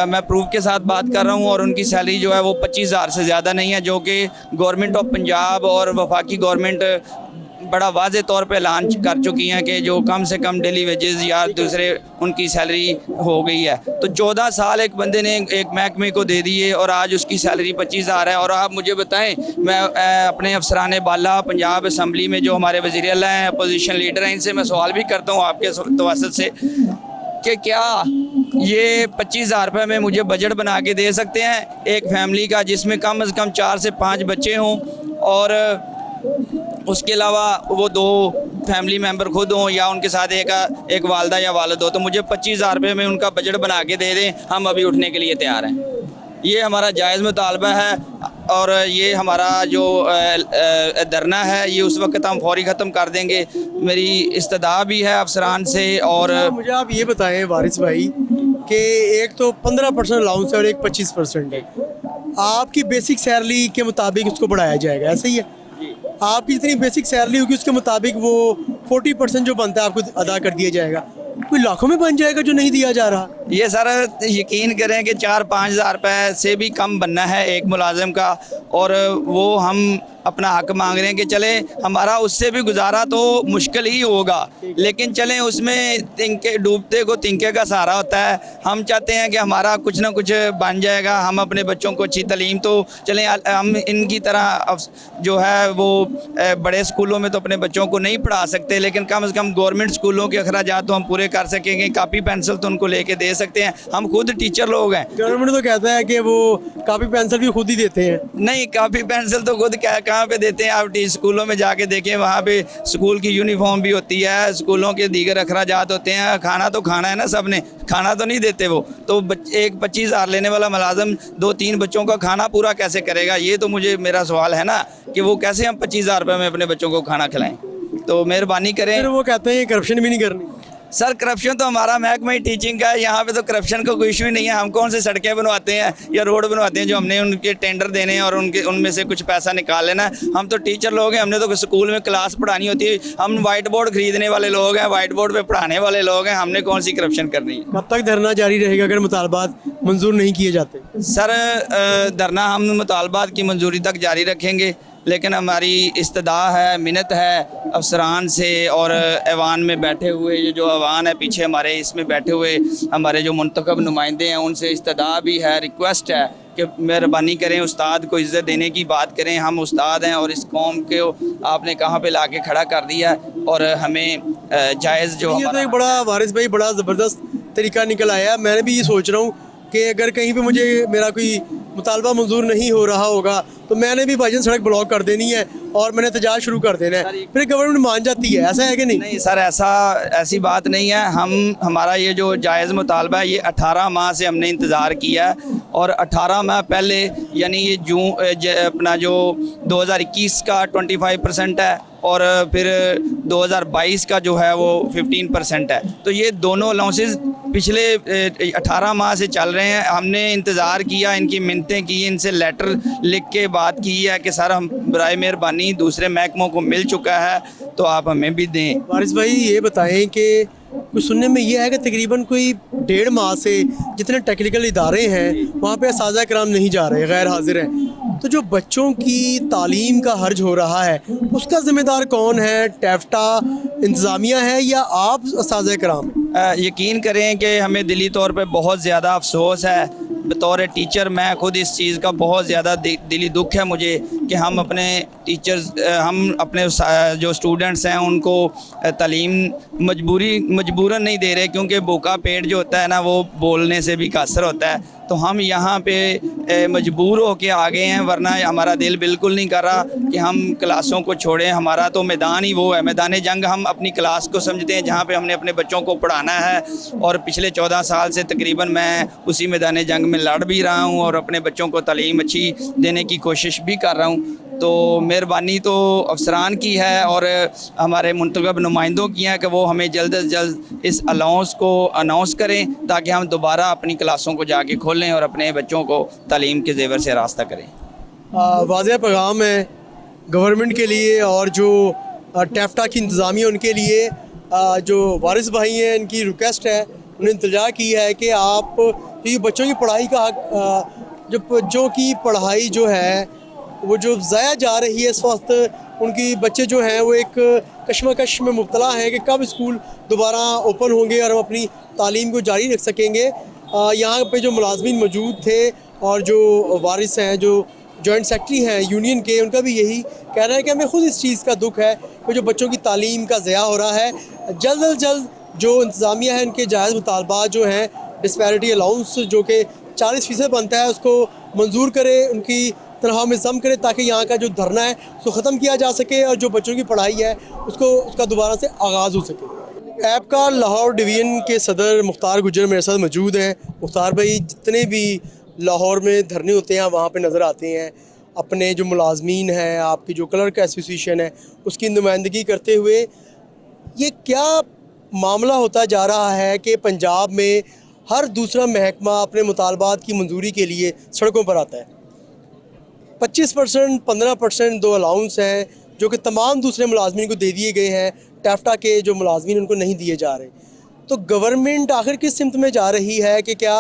S8: मैं प्रूफ के साथ बात कर रहा हूँ और उनकी सैलरी जो है वो 25,000 से ज़्यादा नहीं है, जो कि गवर्नमेंट ऑफ पंजाब और वफाकी गवर्नमेंट बड़ा वाज़े तौर पे ऐलान कर चुकी हैं कि जो कम से कम डेली वेजेस या दूसरे उनकी सैलरी हो गई है। तो 14 साल एक बंदे ने एक महकमे को दे दिए और आज उसकी सैलरी 25,000 है। और आप मुझे बताएं, मैं अपने अफसरान बाला पंजाब असम्बली में जो हमारे वज़ीर आला हैं, अपोजिशन लीडर हैं, इनसे मैं सवाल भी करता हूँ आपके तवसत से कि क्या ये 25,000 रुपये में मुझे बजट बना के दे सकते हैं एक फैमिली का जिसमें कम से कम 4 से 5 बच्चे हों और उसके अलावा वो 2 फैमिली मेंबर खुद हों या उनके साथ एक वालदा या वालिद हो, तो मुझे 25,000 रुपये में उनका बजट बना के दे दें, हम अभी उठने के लिए तैयार हैं। ये हमारा जायज़ मुतालबा है और ये हमारा जो धरना है ये उस वक्त हम फौरी ख़त्म कर देंगे। मेरी इस्तदा भी है अफसरान से। और
S1: मुझे आप ये बताएं वारिस भाई कि एक तो 15% अलाउंस है और एक 25% है। आपकी बेसिक सैलरी के मुताबिक उसको बढ़ाया जाएगा, ऐसा ही है? आपकी जितनी बेसिक सैलरी होगी उसके मुताबिक वो 40% जो बनता है आपको अदा कर दिया जाएगा। कोई लाखों में बन जाएगा जो नहीं दिया जा रहा।
S8: ये सर यकीन करें कि 4-5 हज़ार रुपये से भी कम बनना है एक मुलाजिम का, और वो हम अपना हक मांग रहे हैं कि चले हमारा उससे भी गुजारा तो मुश्किल ही होगा, लेकिन चलें उसमें तिनके डूबते को तिनके का सहारा होता है। हम चाहते हैं कि हमारा कुछ ना कुछ बन जाएगा, हम अपने बच्चों को अच्छी तालीम तो चलें हम इनकी तरह जो है वो बड़े स्कूलों में तो अपने बच्चों को नहीं पढ़ा सकते, लेकिन कम से कम गवर्नमेंट स्कूलों के अखराजात तो हम पूरे कर सकेंगे। कापी पेंसिल तो उनको लेके दे सकते हैं, हम खुद टीचर लोग हैं।
S1: गवर्नमेंट तो कहता है कि वो कापी पेंसिल भी खुद ही देते हैं।
S8: नहीं, कापी पेंसिल तो खुद कहाँ पे देते हैं? आप स्कूलों में जाके देखें, वहाँ पे स्कूल की यूनिफॉर्म भी होती है, स्कूलों के दीगर अखराजात होते हैं। खाना तो खाना है ना, सब ने खाना तो नहीं देते वो। तो एक 25,000 लेने वाला मुलाजिम 2-3 बच्चों का खाना पूरा कैसे करेगा? ये तो मुझे मेरा सवाल है ना कि वो कैसे हम 25,000 रुपये में अपने बच्चों को खाना खिलाएं। तो मेहरबानी करें।
S1: फिर वो कहते हैं करप्शन भी नहीं करनी।
S8: सर करप्शन तो हमारा महकमा ही टीचिंग का है, यहाँ पे तो करप्शन का कोई इशू ही नहीं है। हम कौन से सड़कें बनवाते हैं या रोड बनवाते हैं जो हमने उनके टेंडर देने हैं और उनमें से कुछ पैसा निकाल लेना है? हम तो टीचर लोग हैं, हमने तो स्कूल में क्लास पढ़ानी होती है। हम वाइट बोर्ड खरीदने वाले लोग हैं, वाइट बोर्ड पे पढ़ाने वाले लोग हैं, हमने कौन सी करप्शन करनी है?
S1: कब तक धरना जारी रहेगा अगर मुतालबात मंजूर नहीं किए जाते?
S8: सर धरना हम मुतालबात की मंजूरी तक जारी रखेंगे, लेकिन हमारी इस्तदा है, मिन्नत है अफसरान से और ऐवान में बैठे हुए ये जो ऐवान है पीछे हमारे, इसमें बैठे हुए हमारे जो मुंतखब नुमाइंदे हैं, उनसे इस्तदा भी है, रिक्वेस्ट है कि मेहरबानी करें, उस्ताद को इज़्ज़त देने की बात करें। हम उस्ताद हैं और इस कौम को आपने कहाँ पे लाके खड़ा कर दिया और हमें जायज़ जो
S1: ये तो एक बड़ा वारिस भाई बड़ा ज़बरदस्त तरीका निकल आया। मैंने भी ये सोच रहा हूँ कि अगर कहीं पे मुझे मेरा कोई मुतालबा मंजूर नहीं हो रहा होगा तो मैंने भी भाईजान सड़क ब्लॉक कर देनी है और मैंने एहतजाज शुरू कर देना है, फिर गवर्नमेंट मान जाती है। ऐसा है कि नहीं?
S8: नहीं सर, ऐसी बात नहीं है। हमारा ये जो जायज़ मुतालबा है ये 18 माह से हमने इंतज़ार किया है और 18 माह पहले यानी ये अपना जो 2021 का 25% है और फिर 2022 का जो है वो 15% है। तो ये दोनों अलाउंसेस पिछले 18 माह से चल रहे हैं। हमने इंतज़ार किया, इनकी मिन्नतें की, इनसे लेटर लिख के बात की है कि सर हम बराए मेहरबानी दूसरे महकमों को मिल चुका है तो आप हमें भी दें।
S1: वारिस भाई ये बताएं कि कुछ सुनने में ये है कि तकरीबन कोई 1.5 माह से जितने टेक्निकल इदारे हैं वहाँ पे असातिज़ा कराम नहीं जा रहे, गैर हाजिर हैं। तो जो बच्चों की तालीम का हर्ज हो रहा है उसका ज़िम्मेदार कौन है? टैफ्टा इंतज़ामिया है या आप असातिज़ा कराम?
S8: यकीन करें कि हमें दिली तौर पे बहुत ज़्यादा अफसोस है। बतौर टीचर मैं खुद इस चीज़ का बहुत ज़्यादा दिली दुख है मुझे कि हम अपने टीचर्स हम अपने जो स्टूडेंट्स हैं उनको तालीम मजबूरन नहीं दे रहे, क्योंकि भूखा पेट जो होता है ना वो बोलने से भी कासर होता है। तो हम यहाँ पे मजबूर हो के आ गए हैं, वरना हमारा दिल बिल्कुल नहीं कर रहा कि हम क्लासों को छोड़ें। हमारा तो मैदान ही वो है, मैदान जंग हम अपनी क्लास को समझते हैं जहाँ पे हमने अपने बच्चों को पढ़ाना है। और पिछले 14 साल से तकरीबन मैं उसी मैदान जंग में लड़ भी रहा हूँ और अपने बच्चों को तालीम अच्छी देने की कोशिश भी कर रहा हूँ। तो मेहरबानी तो अफसरान की है और हमारे मुंतखब नुमाइंदों की है कि वो हमें जल्द से जल्द इस अलाउंस को अनाउंस करें ताकि हम दोबारा अपनी क्लासों को जाके खोलें और अपने बच्चों को तालीम के ज़ेवर से रास्ता करें।
S1: वाज़ेह पैगाम है गवर्नमेंट के लिए और जो टैफ्टा की इंतज़ामिया उनके लिए जो वारिस भाई हैं इनकी रिक्वेस्ट है, उन्होंने इंतजा की है कि आप ये बच्चों की पढ़ाई का हक, जो बच्चों की पढ़ाई जो है वो जो ज़ाया जा रही है इस वक्त, उनकी बच्चे जो हैं वो एक कश्मकश में मुब्तला हैं कि कब स्कूल दोबारा ओपन होंगे और हम अपनी तालीम को जारी रख सकेंगे। यहाँ पे जो मुलाजमीन मौजूद थे और जो वारिस हैं, जो जॉइंट सेक्रेटरी हैं यूनियन के, उनका भी यही कहना है कि हमें ख़ुद इस चीज़ का दुख है कि जो बच्चों की तालीम का ज़या हो रहा है। जल्द अज जल्द जो इंतज़ामिया है उनके जायज़ मुतालबात जो हैं, डिस्पैरिटी अलाउंस जो कि 40% बनता है उसको मंजूर करे, उनकी तनख्वाह में ज़म करे, ताकि यहाँ का जो धरना है उसको ख़त्म किया जा सके और जो बच्चों की पढ़ाई है उसका दोबारा से आगाज़ हो सके। ऐप का लाहौर डिवीज़न के सदर मुख्तार गुजर मेरे साथ मौजूद हैं। मुख्तार भाई, जितने भी लाहौर में धरने होते हैं वहाँ पे नज़र आते हैं, अपने जो मुलाजमीन हैं, आपकी जो क्लर्क एसोसिएशन है उसकी नुमाइंदगी करते हुए, ये क्या मामला होता जा रहा है कि पंजाब में हर दूसरा महकमा अपने मुतालबात की मंजूरी के लिए सड़कों पर आता है? 25%, 15% दो अलाउंस हैं जो कि तमाम दूसरे मुलाजमीन को दे दिए गए हैं, टैफ्टा के जो मुलाजमीन उनको नहीं दिए जा रहे। तो गवर्नमेंट आखिर किस सिमत में जा रही है कि क्या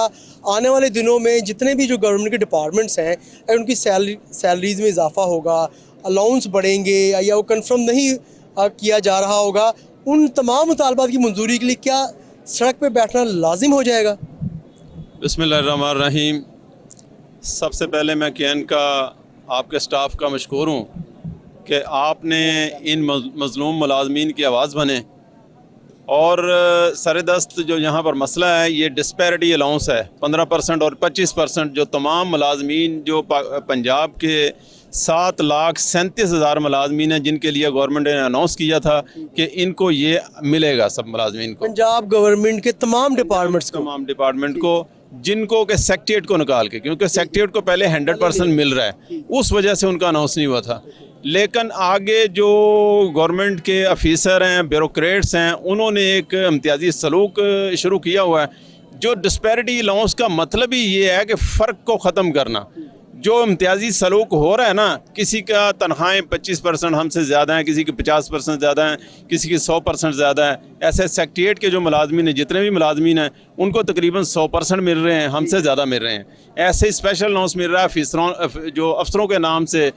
S1: आने वाले दिनों में जितने भी जो गवर्नमेंट के डिपार्टमेंट्स हैं अगर उनकी सैलरीज़ में इजाफा होगा, अलाउंस बढ़ेंगे या वो कंफर्म नहीं किया जा रहा होगा, उन तमाम मुतालबात की मंजूरी के लिए क्या सड़क पे बैठना लाजिम हो जाएगा?
S9: बिस्मिल्लाहिर्रहमानिर्रहीम। सबसे पहले मैं केएन का आपके स्टाफ का मशकूर हूँ कि आपने इन मज़लूम मुलाजमीन की आवाज़ बने और सरदस्त जो यहाँ पर मसला है ये डिस्पैरिटी अलाउंस है 15% और 25% जो तमाम मुलाजमीन जो पंजाब के 7,37,000 मुलाजमीन हैं जिनके लिए गवर्नमेंट ने अनाउंस किया था कि इनको ये मिलेगा, सब मुलाजमीन को,
S1: पंजाब गवर्नमेंट के तमाम डिपार्टमेंट को
S9: जिनको के सेक्रेटेरिएट को निकाल के, क्योंकि सेक्रेटेरिएट को पहले 100% मिल रहा है, उस वजह से उनका अनाउंस नहीं हुआ था। लेकिन आगे जो गवर्नमेंट के ऑफिसर हैं, ब्यूरोक्रेट्स हैं, उन्होंने एक इम्तियाजी सलूक शुरू किया हुआ है। जो डिस्पैरिटी अलाउंस का मतलब ही ये है कि फ़र्क को ख़त्म करना। जो इम्तियाजी सलूक हो रहा है ना, किसी का तनख्वाहें 25% हमसे ज़्यादा हैं, किसी की 50% ज़्यादा हैं, किसी की 100% ज़्यादा है, ऐसे सेक्रेटेरिएट के जो मुलाजमीन हैं, जितने भी मुलाजमीन हैं उनको तकरीबन 100% मिल रहे हैं, हमसे ज़्यादा मिल रहे हैं। ऐसे स्पेशल अनाउंस मिल रहा है अफसरों, जो अफसरों के नाम से,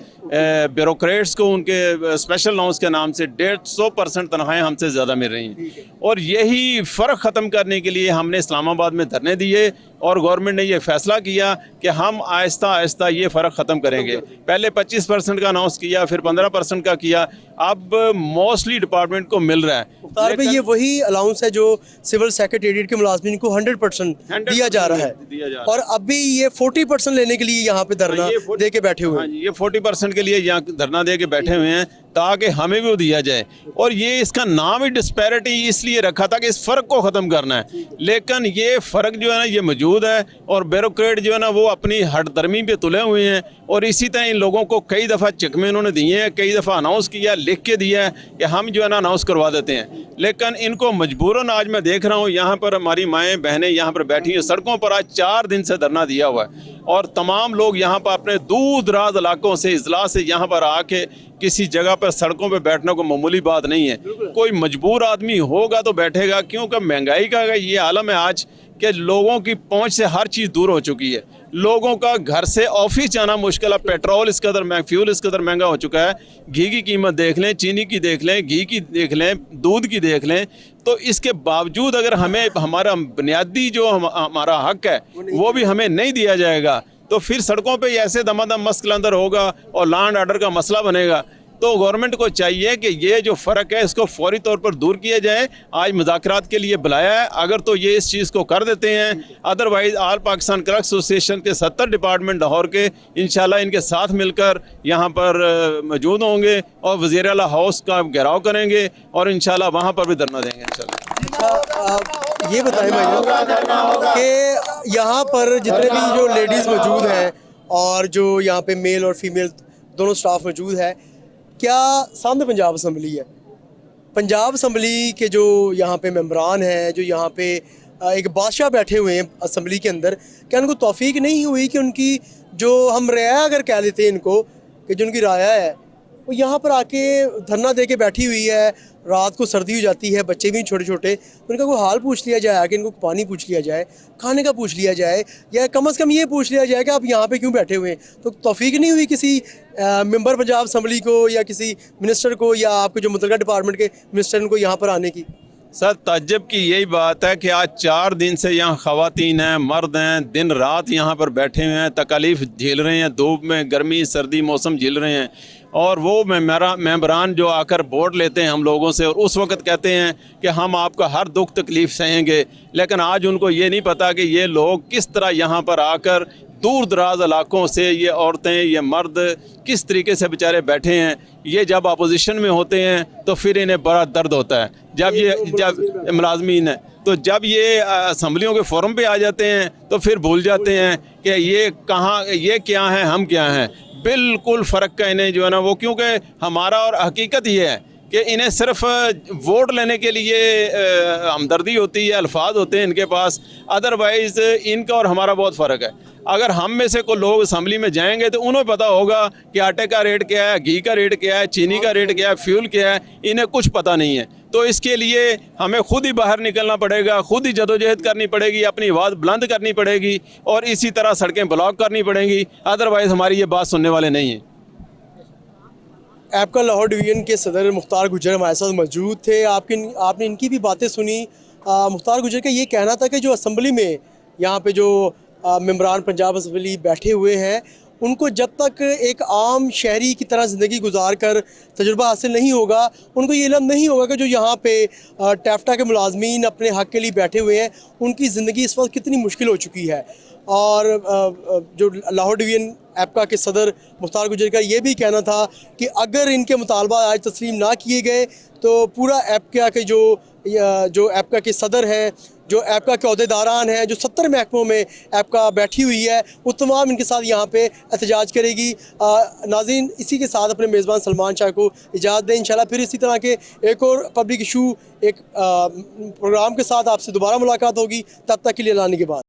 S9: ब्यूरोक्रेट्स को उनके स्पेशल अनाउंस के नाम से 150% तनख्वाहें हमसे ज़्यादा मिल रही हैं। और यही फ़र्क ख़त्म करने के लिए हमने इस्लामाबाद में धरने दिए और गवर्नमेंट ने ये फ़ैसला किया कि हम आहिस्ता आहिस्ता ये फ़र्क ख़त्म करेंगे। पहले 25% का अनाउंस किया, फिर 15% का किया, अब मोस्टली डिपार्टमेंट को मिल रहा है।
S1: मुख्तार भाई, ये वही अलाउंस है जो सिविल सेक्रेटेरिएट के मुलाजमीन को 100% दिया जा रहा है और अभी ये 40% लेने के लिए यहाँ पे धरना दे के बैठे हुए हैं।
S9: ये 40% के लिए यहाँ धरना दे के बैठे हुए हैं ताकि हमें भी वो दिया जाए। और ये इसका नाम ही डिस्पैरिटी इसलिए रखा था कि इस फ़र्क को ख़त्म करना है, लेकिन ये फ़र्क जो है ना ये मौजूद है और ब्यूरोक्रेट जो है ना वो अपनी हठधर्मी पे तुले हुए हैं। और इसी तरह इन लोगों को कई दफ़ा चकमे इन्होंने दिए हैं, कई दफ़ा अनाउंस किया, लिख के दिया है कि हम जो है ना अनाउंस करवा देते हैं, लेकिन इनको मजबूरन आज मैं देख रहा हूँ यहाँ पर हमारी माएँ बहनें यहाँ पर बैठी हैं सड़कों पर। आज 4 दिन से धरना दिया हुआ है और तमाम लोग यहाँ पर अपने दूर दराज इलाकों से, इजला से यहाँ पर आके किसी जगह पर सड़कों पर बैठने को मामूली बात नहीं है। कोई मजबूर आदमी होगा तो बैठेगा, क्योंकि महंगाई का ये आलम है आज कि लोगों की पहुंच से हर चीज़ दूर हो चुकी है। लोगों का घर से ऑफिस जाना मुश्किल है, पेट्रोल इस कदर महंगा, फ्यूल इस कदर महंगा हो चुका है। घी की कीमत देख लें, चीनी की देख लें, घी की देख लें, दूध की देख लें। तो इसके बावजूद अगर हमें हमारा बुनियादी जो हमारा हक है वो भी हमें नहीं दिया जाएगा तो फिर सड़कों पे ऐसे दमादम मस्क अंदर होगा और लॉ एंड ऑर्डर का मसला बनेगा। तो गवर्नमेंट को चाहिए कि ये जो फ़र्क है इसको फौरी तौर पर दूर किया जाए। आज मुज़ाकरात के लिए बुलाया है, अगर तो ये इस चीज़ को कर देते हैं, otherwise all Pakistan clerk association के 70 डिपार्टमेंट लाहौर के इंशाल्लाह इनके साथ मिलकर यहाँ पर मौजूद होंगे और वज़ीर आला हाउस का घेराव करेंगे और इंशाल्लाह वहाँ पर भी धरना देंगे इंशाल्लाह।
S1: ये बताएं भाई कि यहाँ पर जितने भी जो लेडीज़ मौजूद हैं और जो यहाँ पे मेल और फीमेल दोनों स्टाफ मौजूद है, क्या सामने पंजाब असम्बली है, पंजाब असम्बली के जो यहाँ पे मेंबरान हैं, जो यहाँ पे एक बादशाह बैठे हुए हैं असम्बली के अंदर, क्या उनको तौफीक नहीं हुई कि उनकी जो हम राया अगर कह देते हैं इनको कि जो उनकी राया है वो यहाँ पर आके धरना दे के बैठी हुई है, रात को सर्दी हो जाती है, बच्चे भी छोटे छोटे, तो उनका कोई हाल पूछ लिया जाए, आके इनको पानी पूछ लिया जाए, खाने का पूछ लिया जाए, या कम से कम ये पूछ लिया जाए कि आप यहाँ पे क्यों बैठे हुए हैं। तो तौफीक नहीं हुई किसी मेंबर पंजाब असम्बली को या किसी मिनिस्टर को या आपके जो मुतल्लिका डिपार्टमेंट के मिनिस्टर को यहाँ पर आने की?
S9: सर ताज्जुब की यही बात है कि आज 4 दिन से यहाँ ख़वातीन हैं, मर्द हैं, दिन रात यहाँ पर बैठे हुए हैं, तकलीफ़ झेल रहे हैं, धूप में, गर्मी, सर्दी, मौसम झेल रहे हैं। और वो मेंबरान जो आकर वोट लेते हैं हम लोगों से और उस वक्त कहते हैं कि हम आपका हर दुख तकलीफ़ सहेंगे, लेकिन आज उनको ये नहीं पता कि ये लोग किस तरह यहाँ पर आकर दूर दराज इलाकों से ये औरतें, ये मर्द किस तरीके से बेचारे बैठे हैं। ये जब अपोजिशन में होते हैं तो फिर इन्हें बड़ा दर्द होता है, जब मुलाजमीन है, तो जब ये असम्बलियों के फोरम पे आ जाते हैं तो फिर भूल जाते हैं कि ये कहाँ, ये क्या है, हम क्या हैं। बिल्कुल फ़र्क का इन्हें जो है ना वो, क्योंकि हमारा और हकीकत ये है कि इन्हें सिर्फ वोट लेने के लिए हमदर्दी होती है, अल्फाज होते हैं इनके पास, अदरवाइज़ इनका और हमारा बहुत फ़र्क है। अगर हम में से कोई लोग असम्बली में जाएंगे तो उन्हें पता होगा कि आटे का रेट क्या है, घी का रेट क्या है, चीनी का रेट क्या है, फ्यूल क्या है, इन्हें कुछ पता नहीं है। तो इसके लिए हमें खुद ही बाहर निकलना पड़ेगा, खुद ही जदोजहद करनी पड़ेगी, अपनी आवाज़ बुलंद करनी पड़ेगी और इसी तरह सड़कें ब्लॉक करनी पड़ेंगी, अदरवाइज़ हमारी ये बात सुनने वाले नहीं हैं।
S1: आपका लाहौर डिवीज़न के सदर मुख्तार गुजर हमारे साथ मौजूद थे। आपने इनकी भी बातें सुनी। मुख्तार गुजर का ये कहना था कि जो असम्बली में यहाँ पे जो मेंबरान पंजाब असम्बली बैठे हुए हैं, उनको जब तक एक आम शहरी की तरह ज़िंदगी गुजार कर तजुर्बा हासिल नहीं होगा, उनको ये इल्म नहीं होगा कि जो यहाँ पे टैफ्टा के मुलाजमीन अपने हक़ के लिए बैठे हुए हैं, उनकी ज़िंदगी इस वक्त कितनी मुश्किल हो चुकी है। और जो लाहौर डिवीज़न एपका के सदर मुख्तार गुजर का ये भी कहना था कि अगर इनके मुतालबा आज तस्लीम ना किए गए तो पूरा एपका के जो एपका के सदर हैं, जो एपका के अहदेदारान हैं, जो 70 महकमों में एपका बैठी हुई है, वो तमाम इनके साथ यहाँ पे एहतजाज करेगी। नाज़रीन, इसी के साथ अपने मेज़बान सलमान शाह को इजाज़त दें। इंशाल्लाह फिर इसी तरह के एक और पब्लिक इशू, एक प्रोग्राम के साथ आपसे दोबारा मुलाकात होगी। तब तक के लिए लाने के बाद।